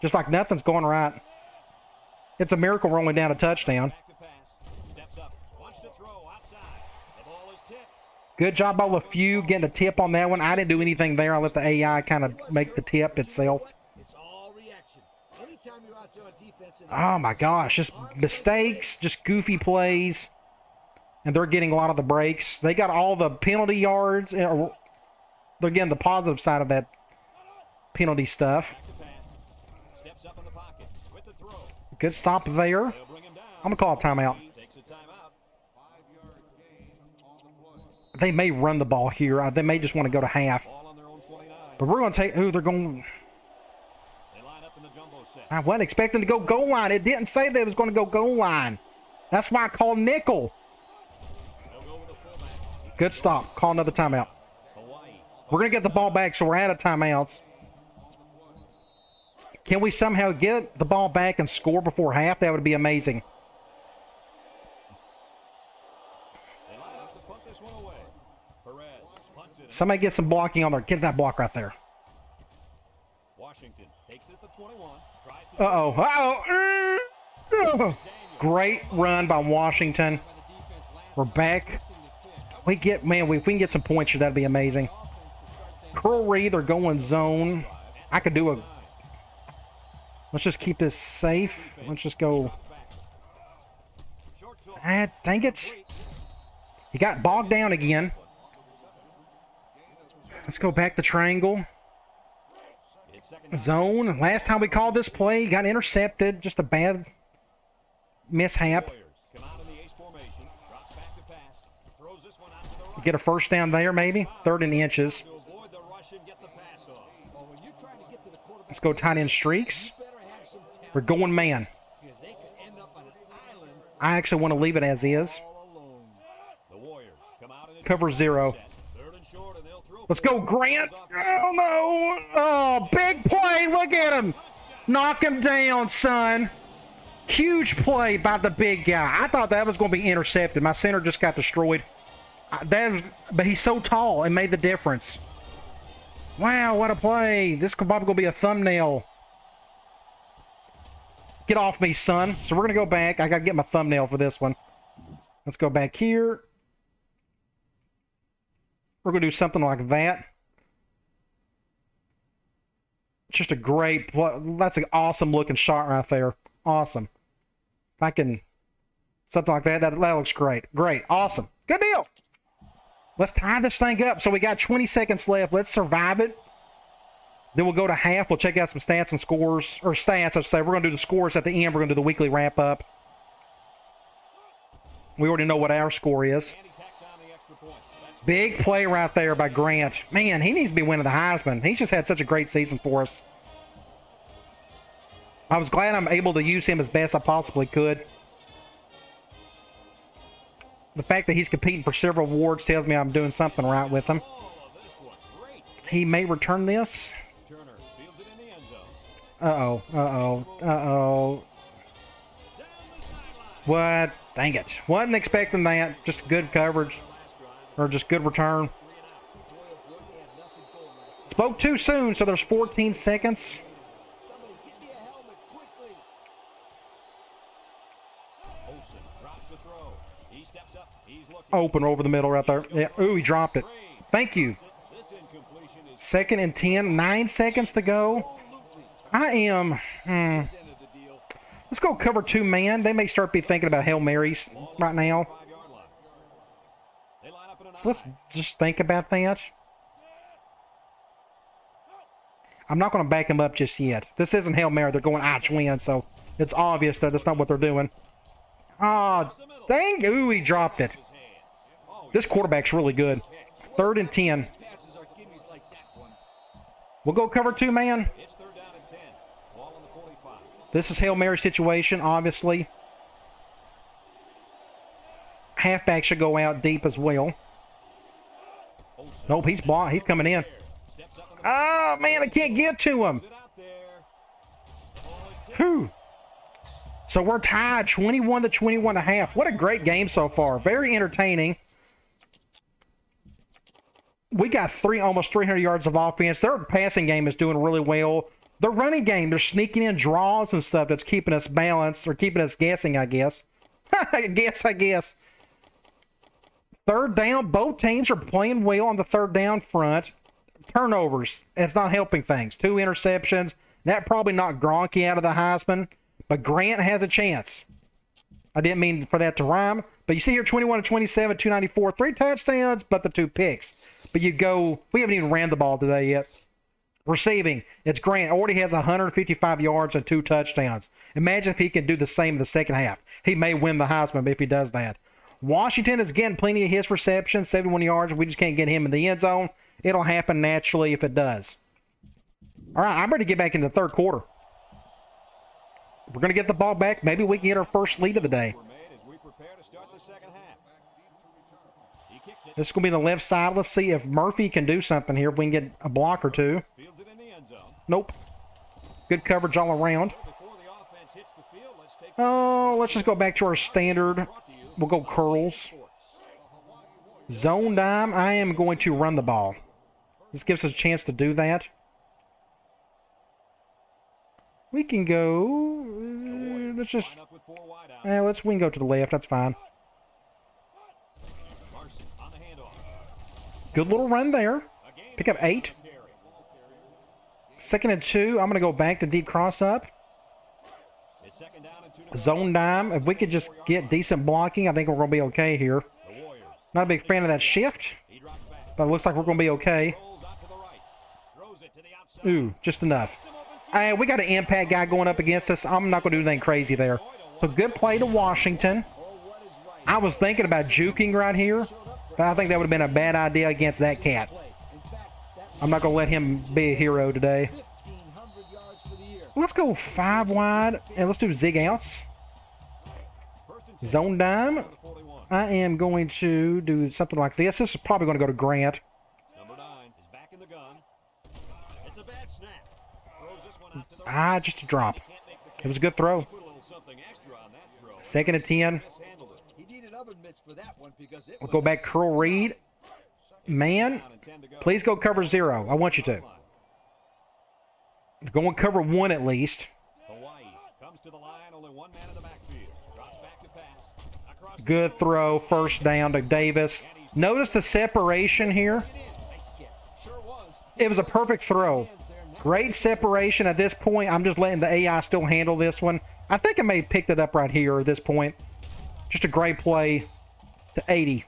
[SPEAKER 1] Just like nothing's going right. It's a miracle we're only down a touchdown.
[SPEAKER 2] Back to pass. Steps up. Wants to throw outside. The ball is tipped.
[SPEAKER 1] Good job by LeFew getting a tip on that one. I didn't do anything there. I let the AI kind of make the tip itself.
[SPEAKER 3] It's all reaction. Anytime you're out there on defense.
[SPEAKER 1] Oh my gosh, just mistakes, just goofy plays. And they're getting a lot of the breaks. They got all the penalty yards. They're getting the positive side of that penalty stuff.
[SPEAKER 2] Back to pass. Steps up in the pocket with the throw.
[SPEAKER 1] Good stop there.
[SPEAKER 2] They'll bring him down.
[SPEAKER 1] I'm going to call a timeout.
[SPEAKER 2] Takes a timeout.
[SPEAKER 1] They may run the ball here. They may just want to go to half.
[SPEAKER 2] Ball on their own 29.
[SPEAKER 1] But we're going to take... Ooh, they're going...
[SPEAKER 2] They line up in the jumbo set.
[SPEAKER 1] I wasn't expecting to go goal line. It didn't say they was going to go goal line. That's why I called nickel.
[SPEAKER 2] They'll go with the fullback.
[SPEAKER 1] Good stop. Call another timeout.
[SPEAKER 2] Hawaii.
[SPEAKER 1] We're going to get the ball back, so we're out of timeouts. Can we somehow get the ball back and score before half? That would be amazing.
[SPEAKER 2] They line up to punt this one away. Perez punts it.
[SPEAKER 1] Somebody get some blocking on there. Get that block right there.
[SPEAKER 2] Washington takes it at the 21. Tries to
[SPEAKER 1] Uh-oh. Uh-oh. Great run by Washington. We're back. We get, man, if we can get some points here, that'd be amazing. Curl Reed, they're going zone. I could do a... Let's just keep this safe. Let's just go... Ah, dang it. He got bogged down again. Let's go back to triangle. Zone. Last time we called this play, got intercepted. Just a bad mishap.
[SPEAKER 2] Warriors come out in the ace formation. Drops back to pass. Throws this one out to the right.
[SPEAKER 1] Get a first down there, maybe. 3rd and inches.
[SPEAKER 2] To avoid the rush and get the pass off.
[SPEAKER 3] Well, when you're trying to get to the quarterback,
[SPEAKER 1] Let's go tight end streaks.
[SPEAKER 3] you better have some talent
[SPEAKER 1] We're going man.
[SPEAKER 3] because they could end up on an island
[SPEAKER 1] I actually want to leave it as is.
[SPEAKER 3] all alone.
[SPEAKER 2] The Warriors come out in a
[SPEAKER 1] Cover 0.
[SPEAKER 2] set. 3rd and short, and they'll throw.
[SPEAKER 1] Let's go, Grant. Oh, no. Oh, big play. Look at him. Knock him down, son. Huge play by the big guy. I thought that was going to be intercepted. My center just got destroyed. But he's so tall. It made the difference. Wow, what a play. This could probably be a thumbnail. Get off me, son. So we're going to go back. I got to get my thumbnail for this one. Let's go back here. We're going to do something like that. Just a great play. That's an awesome looking shot right there. Awesome. If I can... Something like that. That looks great. Great. Awesome. Good deal. Let's tie this thing up. So we got 20 seconds left. Let's survive it. Then we'll go to half. We'll check out some stats and scores. Or stats, I should say. We're going to do the scores at the end. We're going to do the weekly wrap-up. We already know what our score is.
[SPEAKER 2] And he tacks on the extra point. That's
[SPEAKER 1] Big play right there by Grant. Man, he needs to be winning the Heisman. He's just had such a great season for us. I was glad I'm able to use him as best I possibly could. The fact that he's competing for several awards tells me I'm doing something right with him.
[SPEAKER 2] all of this one. Great.
[SPEAKER 1] He may return this.
[SPEAKER 2] Turner fields it in the end zone.
[SPEAKER 1] Uh-oh. Uh-oh. Uh-oh.
[SPEAKER 2] Down the sideline.
[SPEAKER 1] What? Dang it. Wasn't expecting that. Just good coverage. Or just good return. Spoke too soon, so there's 14 seconds.
[SPEAKER 3] Somebody get me a helmet quickly.
[SPEAKER 2] Olsen drops the throw. He steps up. He's looking.
[SPEAKER 1] Open over the middle right there. Yeah. Ooh, he dropped it. Thank you. 2nd and 10, 9 seconds to go. I am, let's go cover 2 man. They may start be thinking about Hail Marys right now. So let's just think about that. I'm not going to back them up just yet. This isn't Hail Mary. They're going I-twin, so it's obvious that that's not what they're doing. Oh, dang. Ooh, he dropped it. This quarterback's really good. 3rd and 10. We'll go cover 2 man. This is Hail Mary situation, obviously. Halfback should go out deep as well. Nope, he's blocked. He's coming in. Oh, man, I can't get to him. Whew. So we're tied 21-21.5. What a great game so far. Very entertaining. We got almost 300 yards of offense. Their passing game is doing really well. The running game, they're sneaking in draws and stuff that's keeping us balanced or keeping us guessing, I guess. I guess. 3rd down, both teams are playing well on the 3rd down front. Turnovers, it's not helping things. 2 interceptions. That probably knocked Gronky out of the Heisman, but Grant has a chance. I didn't mean for that to rhyme, but you see here 21-27, 294, 3 touchdowns, but the 2 picks. But you go, we haven't even ran the ball today yet. Receiving, it's Grant. Already has 155 yards and 2 touchdowns. Imagine if he can do the same in the second half. He may win the Heisman if he does that. Washington is getting plenty of his receptions, 71 yards. We just can't get him in the end zone. It'll happen naturally if it does. All right, I'm ready to get back into the 3rd quarter. We're going to get the ball back. Maybe we can get our first lead of the day. This is going to be the left side. Let's see if Murphy can do something here. If we can get a block or 2. Nope. Good coverage all around. Oh, let's just go back to our standard. We'll go curls. Zone dime. I am going to run the ball. This gives us a chance to do that. We can go. Let's just. We can go to the left. That's fine. Good little run there. Pick up 8. 2nd and 2. I'm going to go back to deep cross up. Zone dime. If we could just get decent blocking, I think we're going to be okay here. Not a big fan of that shift, but it looks like we're going to be okay. Ooh, just enough. We got an impact guy going up against us. I'm not going to do anything crazy there. So good play to Washington. I was thinking about juking right here, but I think that would have been a bad idea against that cat. I'm not going to let him be a hero today. Let's go 5 wide, and let's do zig outs. Zone dime. I am going to do something like this. This is probably going to go to Grant. Just a drop. It was a good throw. 2nd and 10. We'll go back curl read. Man, please go cover 0. I want you to. Go and cover 1 at least. Good throw. 1st down to Davis. Notice the separation here. It was a perfect throw. Great separation at this point. I'm just letting the AI still handle this one. I think I may have picked it up right here at this point. Just a great play to 80.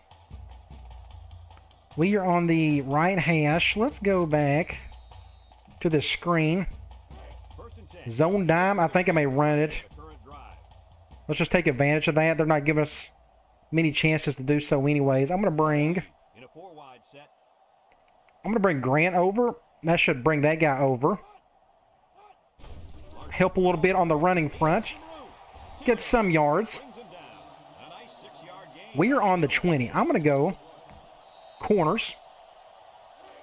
[SPEAKER 1] We are on the right hash. Let's go back to the screen. Zone dime. I think I may run it. Let's just take advantage of that. They're not giving us many chances to do so anyways. I'm going to bring Grant over. That should bring that guy over. Help a little bit on the running front. Get some yards. We are on the 20. I'm going to go corners.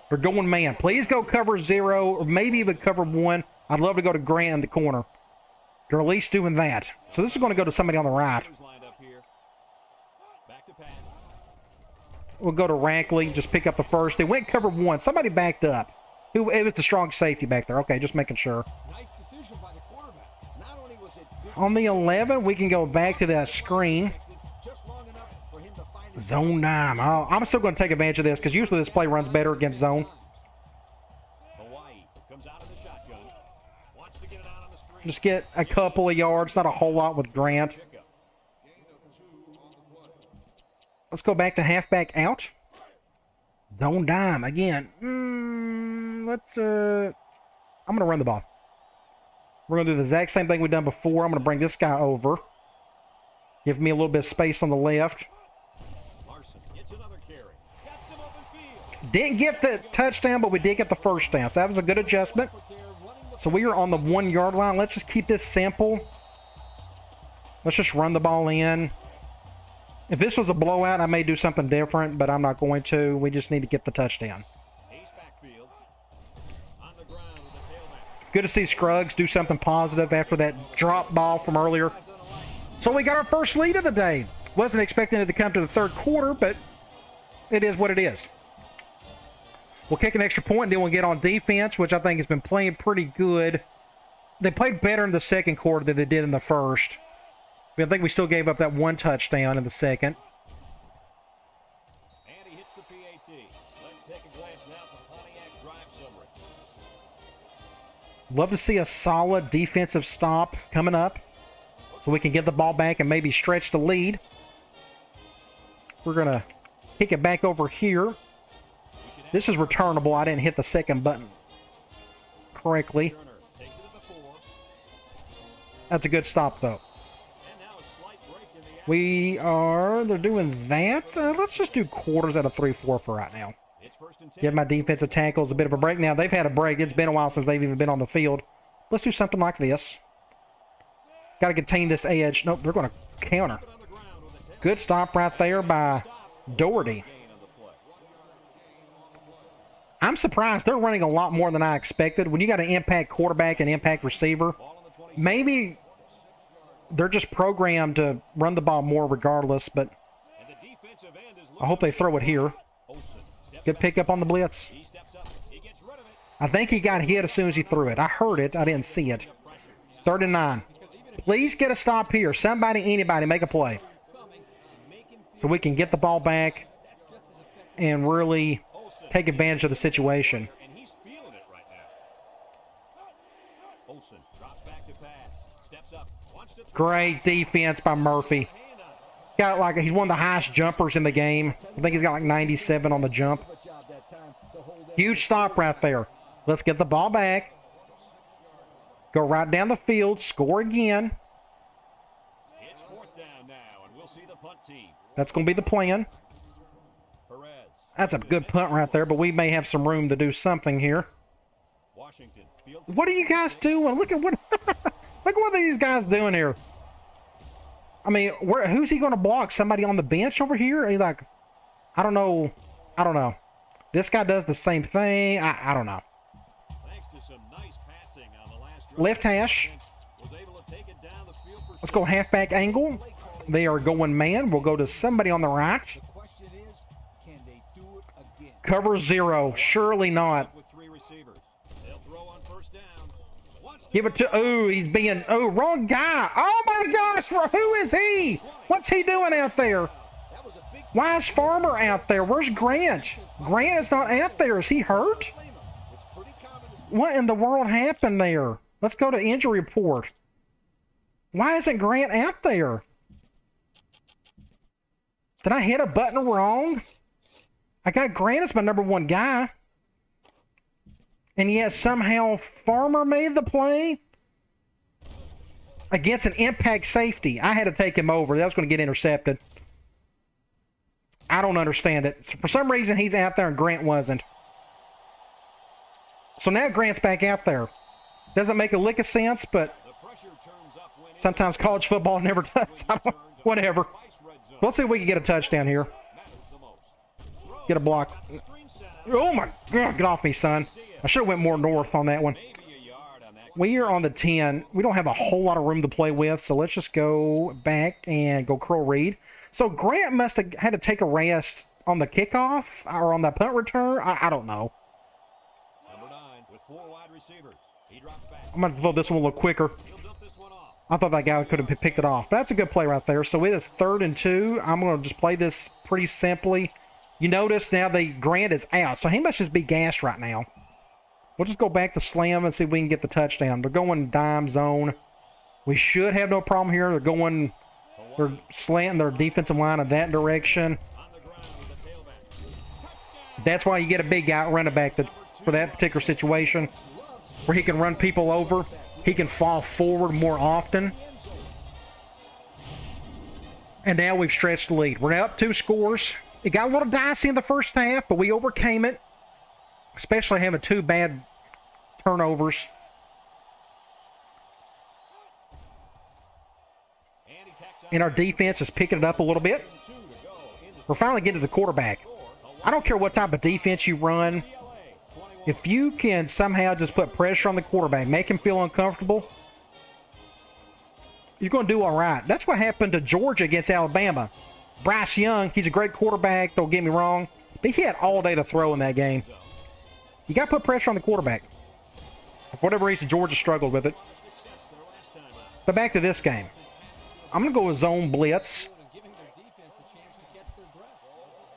[SPEAKER 1] They're going man. Please go cover 0 or maybe even cover 1. I'd love to go to Grant in the corner. They're at least doing that. So this is going to go to somebody on the right. We'll go to Rankley. Just pick up the 1st. They went cover 1. Somebody backed up. It was the strong safety back there. Okay, just making sure. On the 11, we can go back to that screen. Zone dime. I'm still going to take advantage of this because usually this play runs better against zone. Just get a couple of yards, not a whole lot with Grant. Let's go back to halfback out. Zone dime again. I'm going to run the ball. We're going to do the exact same thing we've done before. I'm going to bring this guy over. Give me a little bit of space on the left. Didn't get the touchdown, but we did get the first down. So that was a good adjustment. So we are on the 1 yard line. Let's just keep this simple. Let's just run the ball in. If this was a blowout, I may do something different, but I'm not going to. We just need to get the touchdown. Good to see Scruggs do something positive after that drop ball from earlier. So we got our first lead of the day. Wasn't expecting it to come to the third quarter, but it is what it is. We'll kick an extra point, and then we'll get on defense, which I think has been playing pretty good. They played better in the second quarter than they did in the first. I think we still gave up that one touchdown in the second.
[SPEAKER 2] And he hits the PAT. Let's take a glance now at the Pontiac drive summary.
[SPEAKER 1] Love to see a solid defensive stop coming up so we can get the ball back and maybe stretch the lead. We're going to kick it back over here. This is returnable. I didn't hit the second button correctly. That's a good stop, though. They're doing that. Let's just do quarters out of 3-4 for right now. Give my defensive tackles a bit of a break. Now, they've had a break. It's been a while since they've even been on the field. Let's do something like this. Got to contain this edge. Nope, they're going to counter. Good stop right there by Doherty. I'm surprised. They're running a lot more than I expected. When you got an impact quarterback and impact receiver, maybe they're just programmed to run the ball more regardless, but I hope they throw it here. Good pickup on the blitz. I think he got hit as soon as he threw it. I heard it. I didn't see it. 3rd and 9. Please get a stop here. Somebody, anybody, make a play. So we can get the ball back and really take advantage of the situation. Great defense by Murphy. He's one of the highest jumpers in the game. I think he's got like 97 on the jump. Huge stop right there. Let's get the ball back. Go right down the field. Score again. That's going to be the plan. That's a good punt right there, but we may have some room to do something here. What are you guys doing? Look at what look what these guys doing here. I mean, who's he going to block? Somebody on the bench over here? He's like, I don't know. This guy does the same thing. I don't know. Left hash. Let's go halfback angle. They are going man. We'll go to somebody on the right. Cover 0. Surely not. Give it to, he's being, wrong guy. Oh my gosh, who is he? What's he doing out there? Why is Farmer out there? Where's Grant? Grant is not out there. Is he hurt? What in the world happened there? Let's go to injury report. Why isn't Grant out there? Did I hit a button wrong? I got Grant as my number 1 guy. And yet somehow Farmer made the play against an impact safety. I had to take him over. That was going to get intercepted. I don't understand it. So for some reason, he's out there and Grant wasn't. So now Grant's back out there. Doesn't make a lick of sense, but sometimes college football never does. Whatever. Let's see if we can get a touchdown here. Get a block. Oh my God, get off me, son. I should have went more north on that one. We are on the 10. We don't have a whole lot of room to play with, so let's just go back and go curl read. So Grant must have had to take a rest on the kickoff or on the punt return. I don't know. I'm going to blow this one a little quicker. I thought that guy could have picked it off. But that's a good play right there. So it is 3rd and 2. I'm going to just play this pretty simply. You notice now Grant is out, so he must just be gassed right now. We'll just go back to slam and see if we can get the touchdown. They're going dime zone. We should have no problem here. They're slanting their defensive line in that direction. That's why you get a big guy running back for that particular situation, where he can run people over. He can fall forward more often. And now we've stretched the lead. We're now up 2 scores. It got a little dicey in the first half, but we overcame it, especially having 2 bad turnovers. And our defense is picking it up a little bit. We're finally getting to the quarterback. I don't care what type of defense you run. If you can somehow just put pressure on the quarterback, make him feel uncomfortable, you're going to do all right. That's what happened to Georgia against Alabama. Bryce Young, he's a great quarterback, don't get me wrong, but he had all day to throw in that game. You got to put pressure on the quarterback. For whatever reason, Georgia struggled with it. But back to this game. I'm going to go with zone blitz.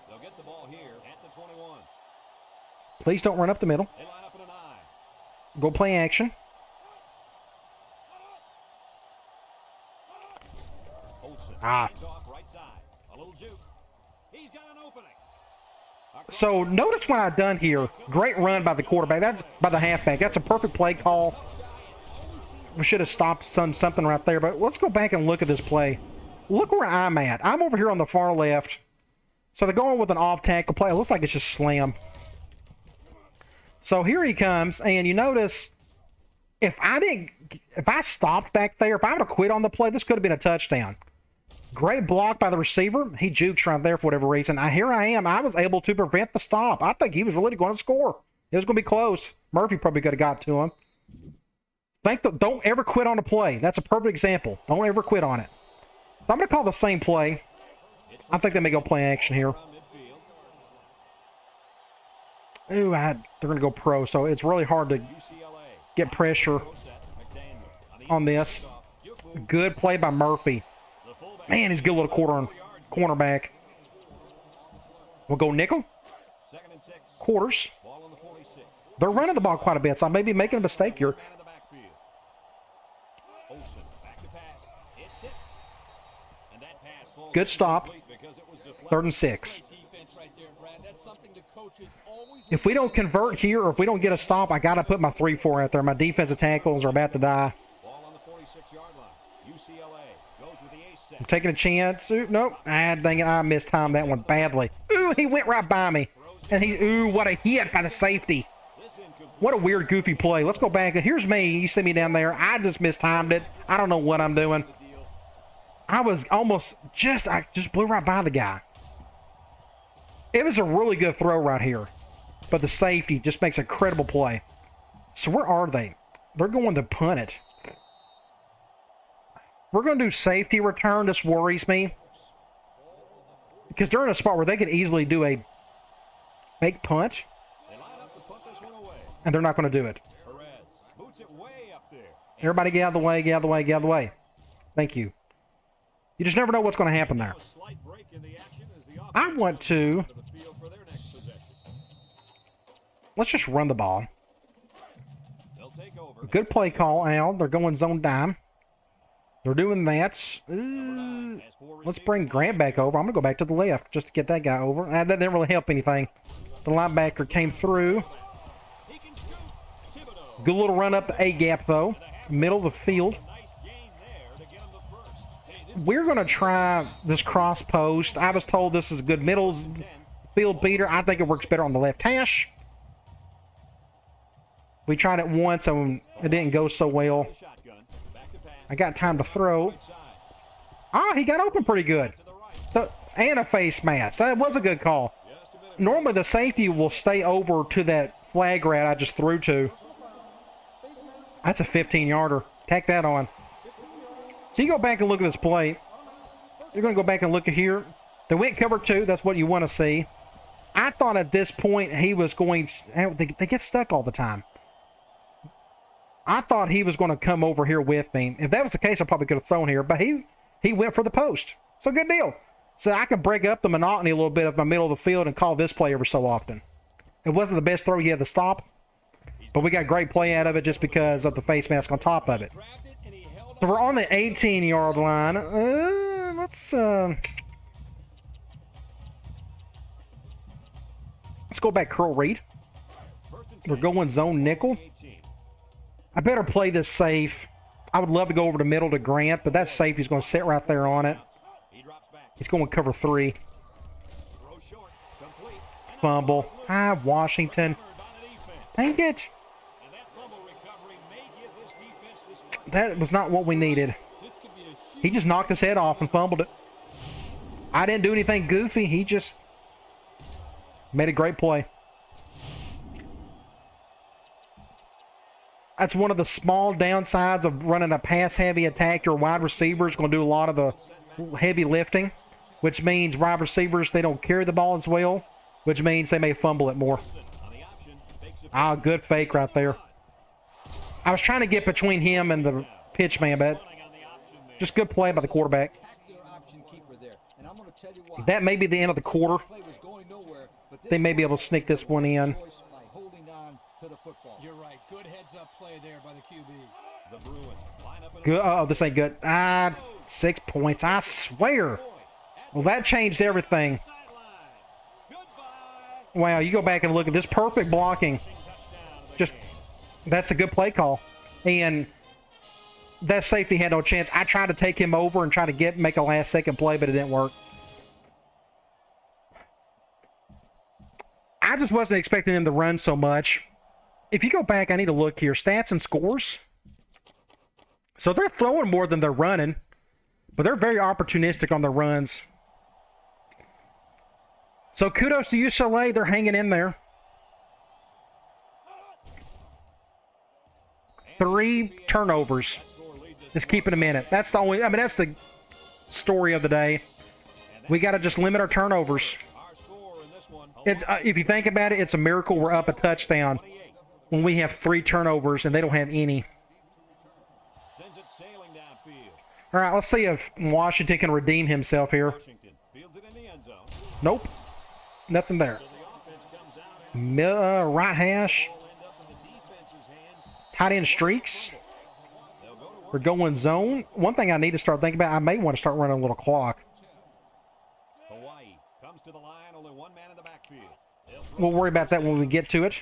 [SPEAKER 2] They'll get the ball here at the 21.
[SPEAKER 1] Please don't run up the middle.
[SPEAKER 2] They line up in an I.
[SPEAKER 1] Go play action. Ah.
[SPEAKER 2] Right side. A little juke. He's got an opening.
[SPEAKER 1] So notice what I've done here. Great run by the quarterback. That's by the halfback. That's a perfect play call. We should have stopped something right there, but let's go back and look at this play. Look where I'm at. I'm over here on the far left. So they're going with an off-tackle play. It looks like it's just slam. So here he comes, and you notice if I stopped back there, if I would have quit on the play, this could have been a touchdown. Great block by the receiver. He jukes right there for whatever reason. Here I am. I was able to prevent the stop. I think he was really going to score. It was going to be close. Murphy probably could have got to him. Don't ever quit on a play. That's a perfect example. Don't ever quit on it. So I'm going to call the same play. I think they may go play action here. Ooh, they're going to go pro, so it's really hard to get pressure on this. Good play by Murphy. Man, he's a good little cornerback. We'll go nickel. Quarters. They're running the ball quite a bit, so I may be making a mistake here. Good stop. 3rd and 6. If we don't convert here, or if we don't get a stop, I got to put my 3-4 out there. My defensive tackles are about to die. I'm taking a chance. Ooh, nope. Dang it. I mistimed that one badly. Ooh, he went right by me. And ooh, what a hit by the safety. What a weird, goofy play. Let's go back. Here's me. You see me down there. I just mistimed it. I don't know what I'm doing. I just blew right by the guy. It was a really good throw right here. But the safety just makes a credible play. So where are they? They're going to punt it. We're going to do safety return. This worries me. Because they're in a spot where they could easily do a fake punt. And they're not going to do it. Everybody get out of the way, get out of the way, get out of the way. Thank you. You just never know what's going to happen there. I want to... Let's just run the ball. Good play call, Al. They're going zone dime. They're doing that. Let's bring Grant back over. I'm going to go back to the left just to get that guy over. That didn't really help anything. The linebacker came through. Good little run up the A-gap, though. Middle of the field. We're going to try this cross post. I was told this is a good middle field beater. I think it works better on the left hash. We tried it once and it didn't go so well. I got time to throw. He got open pretty good. And a face mask. That was a good call. Normally the safety will stay over to that flag rat I just threw to. That's a 15-yarder. Tack that on. So you go back and look at this play. You're going to go back and look at here. They went cover 2. That's what you want to see. I thought at this point he was going to... They get stuck all the time. I thought he was going to come over here with me. If that was the case, I probably could have thrown here. But he went for the post. So good deal. So I can break up the monotony a little bit of my middle of the field and call this play every so often. It wasn't the best throw. He had to stop. But we got great play out of it just because of the face mask on top of it. So we're on the 18-yard line. Let's go back curl read. We're going zone nickel. I better play this safe. I would love to go over the middle to Grant, but that safety's going to sit right there on it. He's going to cover 3. Fumble. Washington. Dang it. That was not what we needed. He just knocked his head off and fumbled it. I didn't do anything goofy. He just made a great play. That's one of the small downsides of running a pass-heavy attack. Your wide receiver is going to do a lot of the heavy lifting, which means wide receivers, they don't carry the ball as well, which means they may fumble it more. Good fake right there. I was trying to get between him and the pitch man, but just good play by the quarterback. That may be the end of the quarter. They may be able to sneak this one in.
[SPEAKER 3] You're right. Good heads-up play there by the QB.
[SPEAKER 1] Good. Oh, this ain't good. 6 points. I swear. Well, that changed everything. Wow, you go back and look at this perfect blocking. That's a good play call. And that safety had no chance. I tried to take him over and try to make a last-second play, but it didn't work. I just wasn't expecting them to run so much. If you go back, I need to look here. Stats and scores. So they're throwing more than they're running, but they're very opportunistic on their runs. So kudos to UCLA. They're hanging in there. 3 turnovers. Just keeping them in it. That's the only, that's the story of the day. We got to just limit our turnovers. It's, if you think about it, it's a miracle we're up a touchdown when we have 3 turnovers and they don't have any. All right, let's see if Washington can redeem himself here. Nope. Nothing there. Right hash. Tight end streaks. We're going zone. One thing I need to start thinking about, I may want to start running a little clock. We'll worry about that when we get to it.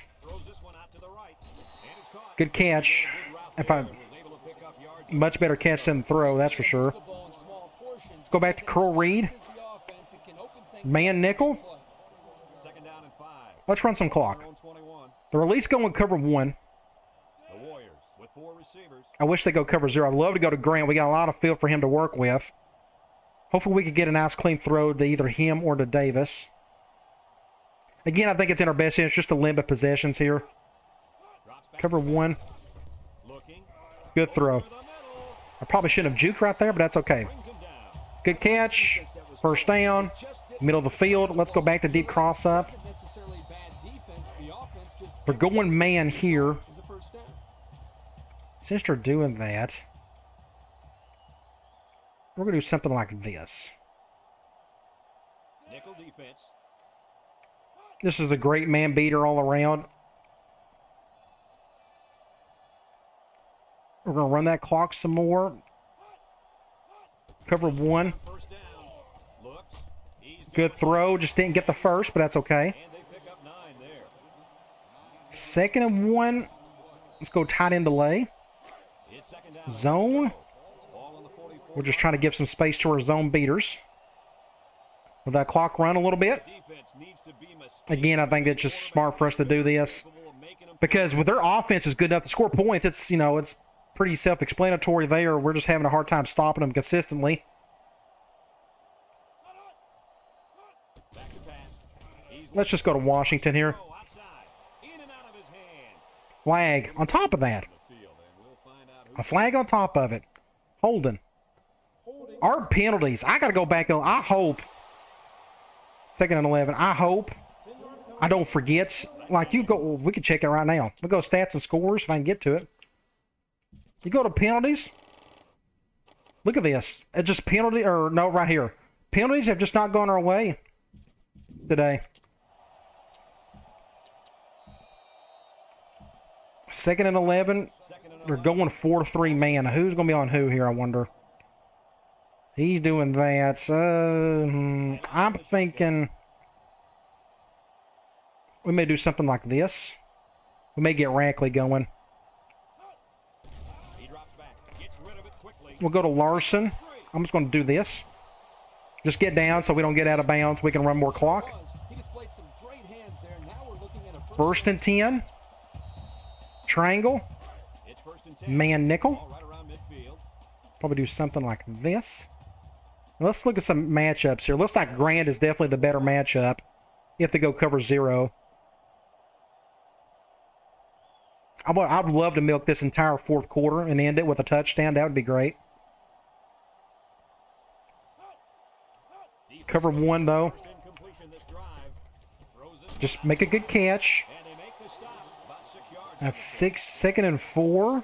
[SPEAKER 1] Good catch. Much better catch than throw, that's for sure. Let's go back to curl read. Man nickel. Let's run some clock. The release going cover 1. I wish they go cover 0. I'd love to go to Grant. We got a lot of field for him to work with. Hopefully we could get a nice clean throw to either him or to Davis. Again, I think it's in our best interest just to limit possessions here. Cover 1. Good throw. I probably shouldn't have juked right there, but that's okay. Good catch. First down. Middle of the field. Let's go back to deep cross up. We're going man here. Since they're doing that, we're going to do something like this. This is a great man beater all around. We're going to run that clock some more. Cover 1. Good throw. Just didn't get the first, but that's okay. 2nd and 1. Let's go tight end delay. Zone. We're just trying to give some space to our zone beaters. Will that clock run a little bit? Again, I think it's just smart for us to do this. Because with their offense is good enough to score points, it's, it's pretty self-explanatory there. We're just having a hard time stopping them consistently. Let's just go to Washington here. Flag on top of that. A flag on top of it. Holding. Our penalties. I got to go back. I hope. 2nd and 11. I hope I don't forget. Like you go. We can check it right now. We'll go stats and scores if I can get to it. You go to penalties. Look at this. It just penalty, or no, right here. Penalties have just not gone our way today. 2nd and 11. They're going 4-3 man. Who's going to be on who here, I wonder? He's doing that. I'm thinking we may do something like this. We may get Rackley going. We'll go to Larson. I'm just going to do this. Just get down so we don't get out of bounds. We can run more clock. 1st and 10. Triangle. Man nickel. Probably do something like this. Let's look at some matchups here. Looks like Grant is definitely the better matchup if they go cover 0. I'd love to milk this entire 4th quarter and end it with a touchdown. That would be great. Cover 1, though. Just make a good catch. That's 2nd and 4.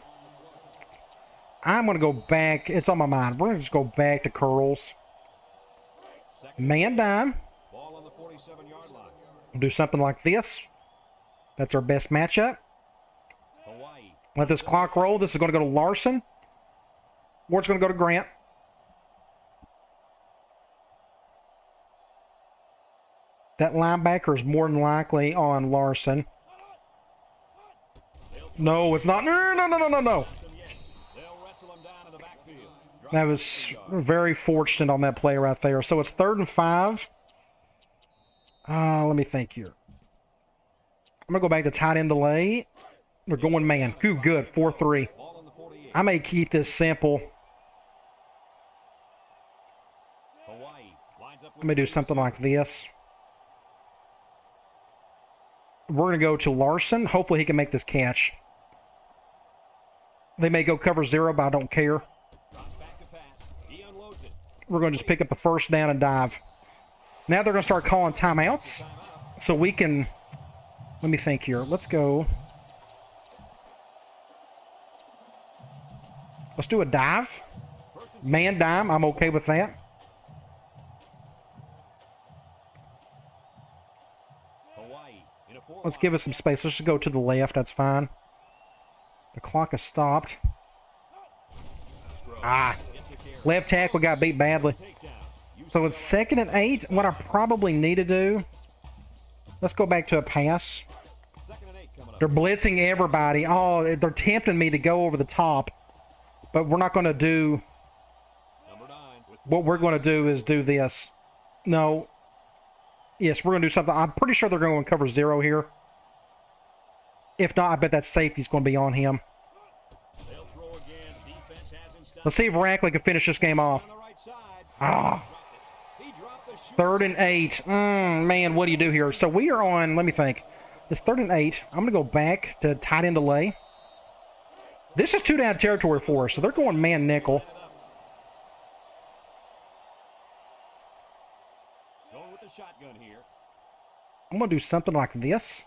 [SPEAKER 1] I'm going to go back. It's on my mind. We're going to just go back to curls. Man dime. We'll do something like this. That's our best matchup. Let this clock roll. This is going to go to Larson. Or it's going to go to Grant. That linebacker is more than likely on Larson. No, it's not. No. That was very fortunate on that play right there. So it's 3rd and 5. Let me think here. I'm going to go back to tight end delay. We're going man. Good. 4-3. I may keep this simple. Let me do something like this. We're going to go to Larson. Hopefully he can make this catch. They may go cover 0, but I don't care. We're going to just pick up the 1st down and dive. Now they're going to start calling timeouts. So we can... Let me think here. Let's go... Let's do a dive. Man dime. I'm okay with that. Let's give us some space. Let's just go to the left. That's fine. The clock has stopped. Left tackle got beat badly. So it's 2nd and 8. What I probably need to do... Let's go back to a pass. They're blitzing everybody. Oh, they're tempting me to go over the top. But we're not going to do... What we're going to do is do this. No. Yes, we're going to do something. I'm pretty sure they're going to cover 0 here. If not, I bet that safety's going to be on him. Let's see if Rackley can finish this game off. 3rd and 8. Man, what do you do here? So we are on, let me think. It's 3rd and 8. I'm going to go back to tight end delay. This is 2-down territory for us, so they're going man nickel. I'm going to do something like this.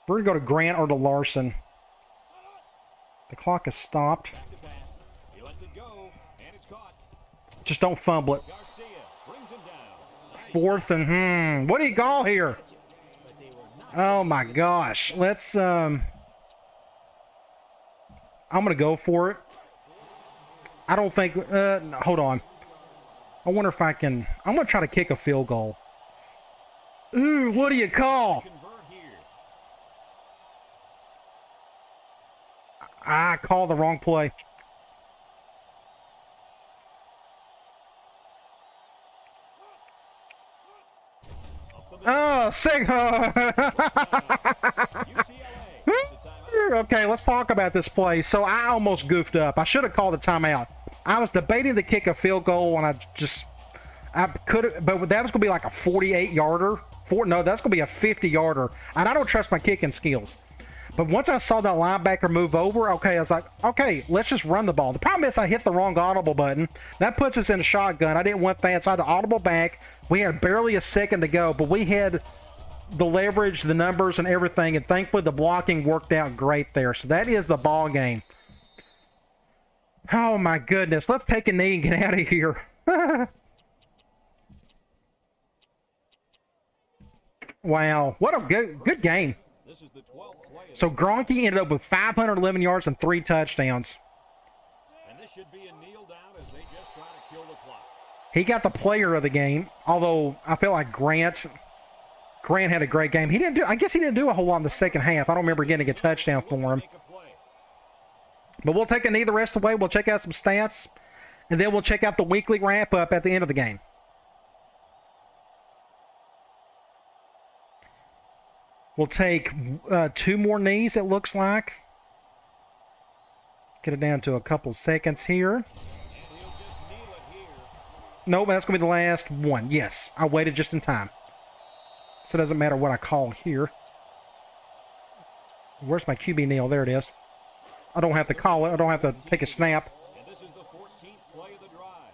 [SPEAKER 1] We're going to go to Grant or to Larson. The clock has stopped. Just don't fumble it. 4th and, what do you call here? Oh my gosh. Let's, I'm going to go for it. I don't think, hold on. I wonder if I can, I'm going to try to kick a field goal. Ooh, what do you call? I called the wrong play. Oh, sick. Okay, let's talk about this play. So I almost goofed up. I should have called a timeout. I was debating to kick a field goal, and I could have, but that was going to be like a 48-yarder. No, that's going to be a 50-yarder. And I don't trust my kicking skills. But once I saw that linebacker move over, okay, I was like, okay, let's just run the ball. The problem is I hit the wrong audible button. That puts us in a shotgun. I didn't want that, so I had to audible back. We had barely a second to go, but we had the leverage, the numbers, and everything, and thankfully the blocking worked out great there. So that is the ball game. Oh, my goodness. Let's take a knee and get out of here. Wow. What a good game.
[SPEAKER 2] This is the 12th play.
[SPEAKER 1] So Gronke ended up with 511 yards and 3 touchdowns.
[SPEAKER 2] And this should be a kneel down as they just try to kill the clock.
[SPEAKER 1] He got the player of the game, although I feel like Grant had a great game. I guess he didn't do a whole lot in the second half. I don't remember getting a touchdown for him. But we'll take a knee the rest of the way. We'll check out some stats, and then we'll check out the weekly wrap-up at the end of the game. We'll take 2 more knees, it looks like. Get it down to a couple seconds here. Nope, that's going to be the last one. Yes, I waited just in time. So it doesn't matter what I call here. Where's my QB kneel? There it is. I don't have to call it. I don't have to take a snap.
[SPEAKER 2] And this is the 14th play of the drive.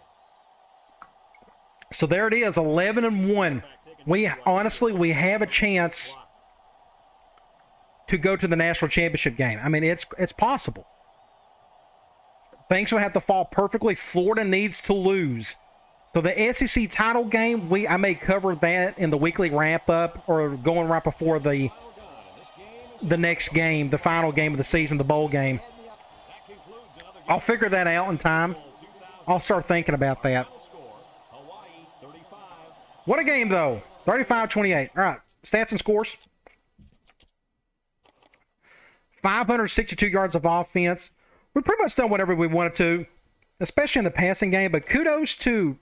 [SPEAKER 1] So there it is, 11-1. We have a chance to go to the national championship game. I mean, it's possible. Things will have to fall perfectly. Florida needs to lose. So the SEC title game, I may cover that in the weekly wrap-up or going right before the next game, the final game of the season, the bowl game. I'll figure that out in time. I'll start thinking about that. What a game, though. 35-28. All right, stats and scores. 562 yards of offense. We pretty much done whatever we wanted to, especially in the passing game, but kudos to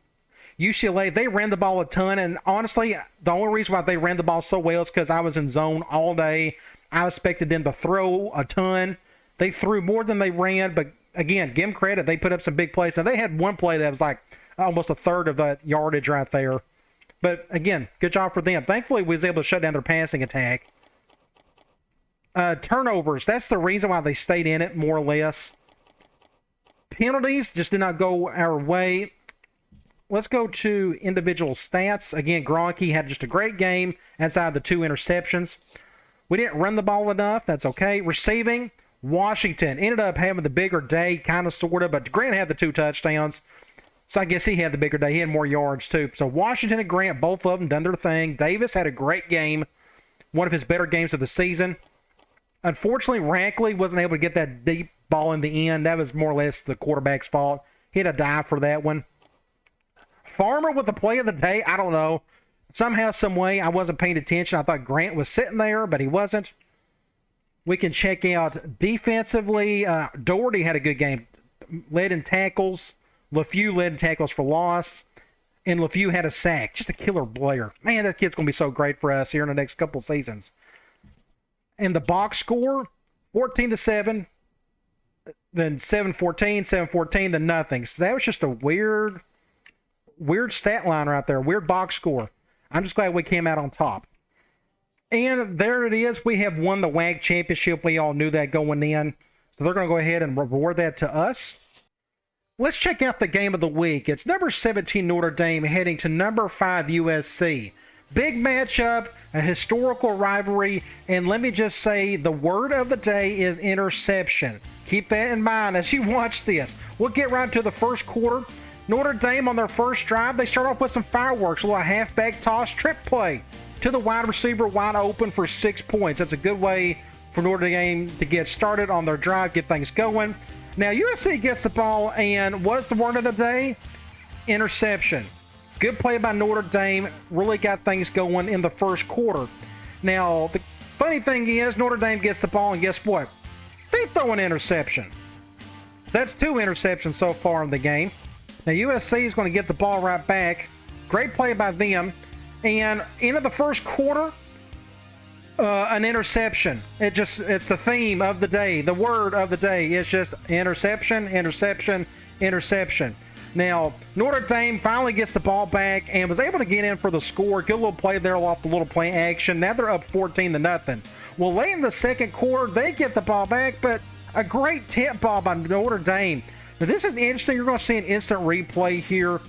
[SPEAKER 1] UCLA. They ran the ball a ton, and honestly, the only reason why they ran the ball so well is because I was in zone all day. I expected them to throw a ton. They threw more than they ran, but again, give them credit. They put up some big plays. Now, they had one play that was like almost a third of that yardage right there. But again, good job for them. Thankfully, we was able to shut down their passing attack. Turnovers, that's the reason why they stayed in it, more or less. Penalties just did not go our way. Let's go to individual stats. Again, Gronke had just a great game outside the 2 interceptions. We didn't run the ball enough. That's okay. Receiving, Washington ended up having the bigger day, kind of, sort of, but Grant had the 2 touchdowns. So I guess he had the bigger day. He had more yards, too. So Washington and Grant, both of them, done their thing. Davis had a great game, one of his better games of the season. Unfortunately, Rankley wasn't able to get that deep ball in the end. That was more or less the quarterback's fault. He had a dive for that one. Farmer with the play of the day, I don't know. Somehow, some way, I wasn't paying attention. I thought Grant was sitting there, but he wasn't. We can check out defensively. Doherty had a good game. Led in tackles. LeFew led in tackles for loss. And LeFew had a sack. Just a killer player. Man, that kid's going to be so great for us here in the next couple of seasons. And the box score, 14-7, then 7-14, 7-14, then nothing. So that was just a weird stat line right there, weird box score. I'm just glad we came out on top. And there it is. We have won the WAG championship. We all knew that going in. So they're going to go ahead and reward that to us. Let's check out the game of the week. It's number 17 Notre Dame heading to number 5 USC. Big matchup, a historical rivalry, and let me just say the word of the day is interception. Keep that in mind as you watch this. We'll get right to the first quarter. Notre Dame on their first drive, they start off with some fireworks, a little halfback toss, trick play to the wide receiver, wide open for 6 points. That's a good way for Notre Dame to get started on their drive, get things going. Now USC gets the ball, and what's the word of the day? Interception. Good play by Notre Dame. Really got things going in the first quarter. Now, the funny thing is, Notre Dame gets the ball, and guess what? They throw an interception. That's 2 interceptions so far in the game. Now, USC is going to get the ball right back. Great play by them. And into the first quarter, an interception. It's the theme of the day. The word of the day is just interception, interception, interception. Now, Notre Dame finally gets the ball back and was able to get in for the score. Good little play there off the little play action. Now they're up 14-0. Well, late in the second quarter, they get the ball back, but a great tip ball by Notre Dame. Now, this is interesting. You're going to see an instant replay here.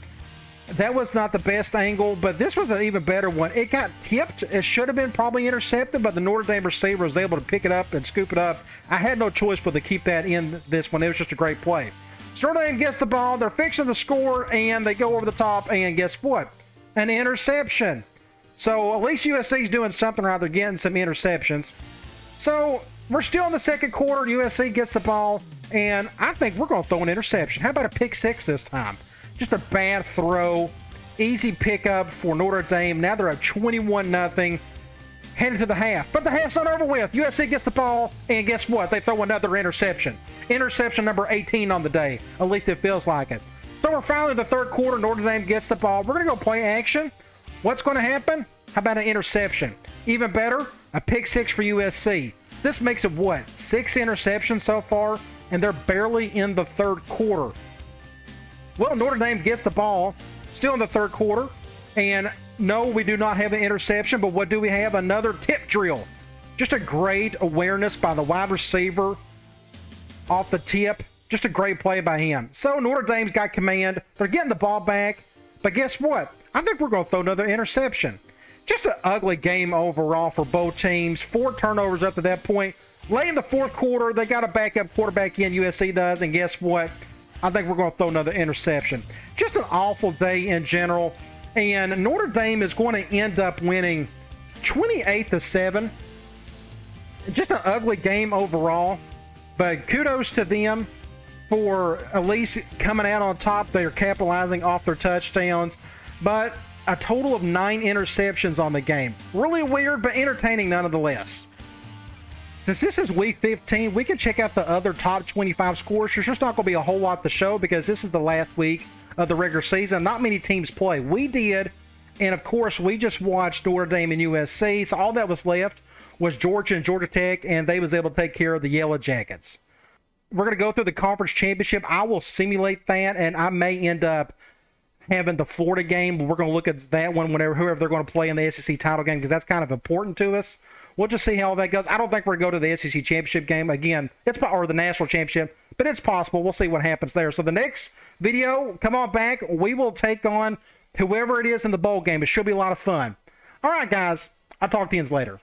[SPEAKER 1] That was not the best angle, but this was an even better one. It got tipped. It should have been probably intercepted, but the Notre Dame receiver was able to pick it up and scoop it up. I had no choice but to keep that in this one. It was just a great play. So Notre Dame gets the ball. They're fixing to score, and they go over the top, and guess what? An interception. So at least USC's doing something right. They're getting some interceptions. So we're still in the second quarter. USC gets the ball, and I think we're going to throw an interception. How about a pick six this time? Just a bad throw. Easy pickup for Notre Dame. Now they're up 21-0. Headed to the half. But the half's not over with. USC gets the ball, and guess what? They throw another interception. Interception number 18 on the day. At least it feels like it. So we're finally in the third quarter. Notre Dame gets the ball. We're going to go play action. What's going to happen? How about an interception? Even better, a pick six for USC. This makes it what? 6 interceptions so far, and they're barely in the third quarter. Well, Notre Dame gets the ball, still in the third quarter, and no, we do not have an interception, but what do we have? Another tip drill. Just a great awareness by the wide receiver off the tip. Just a great play by him. So Notre Dame's got command. They're getting the ball back, but guess what? I think we're going to throw another interception. Just an ugly game overall for both teams. 4 turnovers up to that point. Late in the fourth quarter, they got a backup quarterback in, USC does, and guess what? I think we're going to throw another interception. Just an awful day in general, and Notre Dame is going to end up winning 28-7. Just an ugly game overall, but kudos to them for at least coming out on top. They're capitalizing off their touchdowns, but a total of 9 interceptions on the game. Really weird, but entertaining nonetheless. Since this is week 15, we can check out the other top 25 scores. There's just not going to be a whole lot to show because this is the last week of the regular season. Not many teams play. We did, and of course, we just watched Notre Dame and USC. So all that was left was Georgia and Georgia Tech, and they was able to take care of the Yellow Jackets. We're going to go through the conference championship. I will simulate that, and I may end up having the Florida game. We're going to look at that one whenever whoever they're going to play in the SEC title game because that's kind of important to us. We'll just see how that goes. I don't think we're going to go to the SEC championship game again. Or the national championship, but it's possible. We'll see what happens there. So the next video, come on back. We will take on whoever it is in the bowl game. It should be a lot of fun. All right, guys. I'll talk to you later.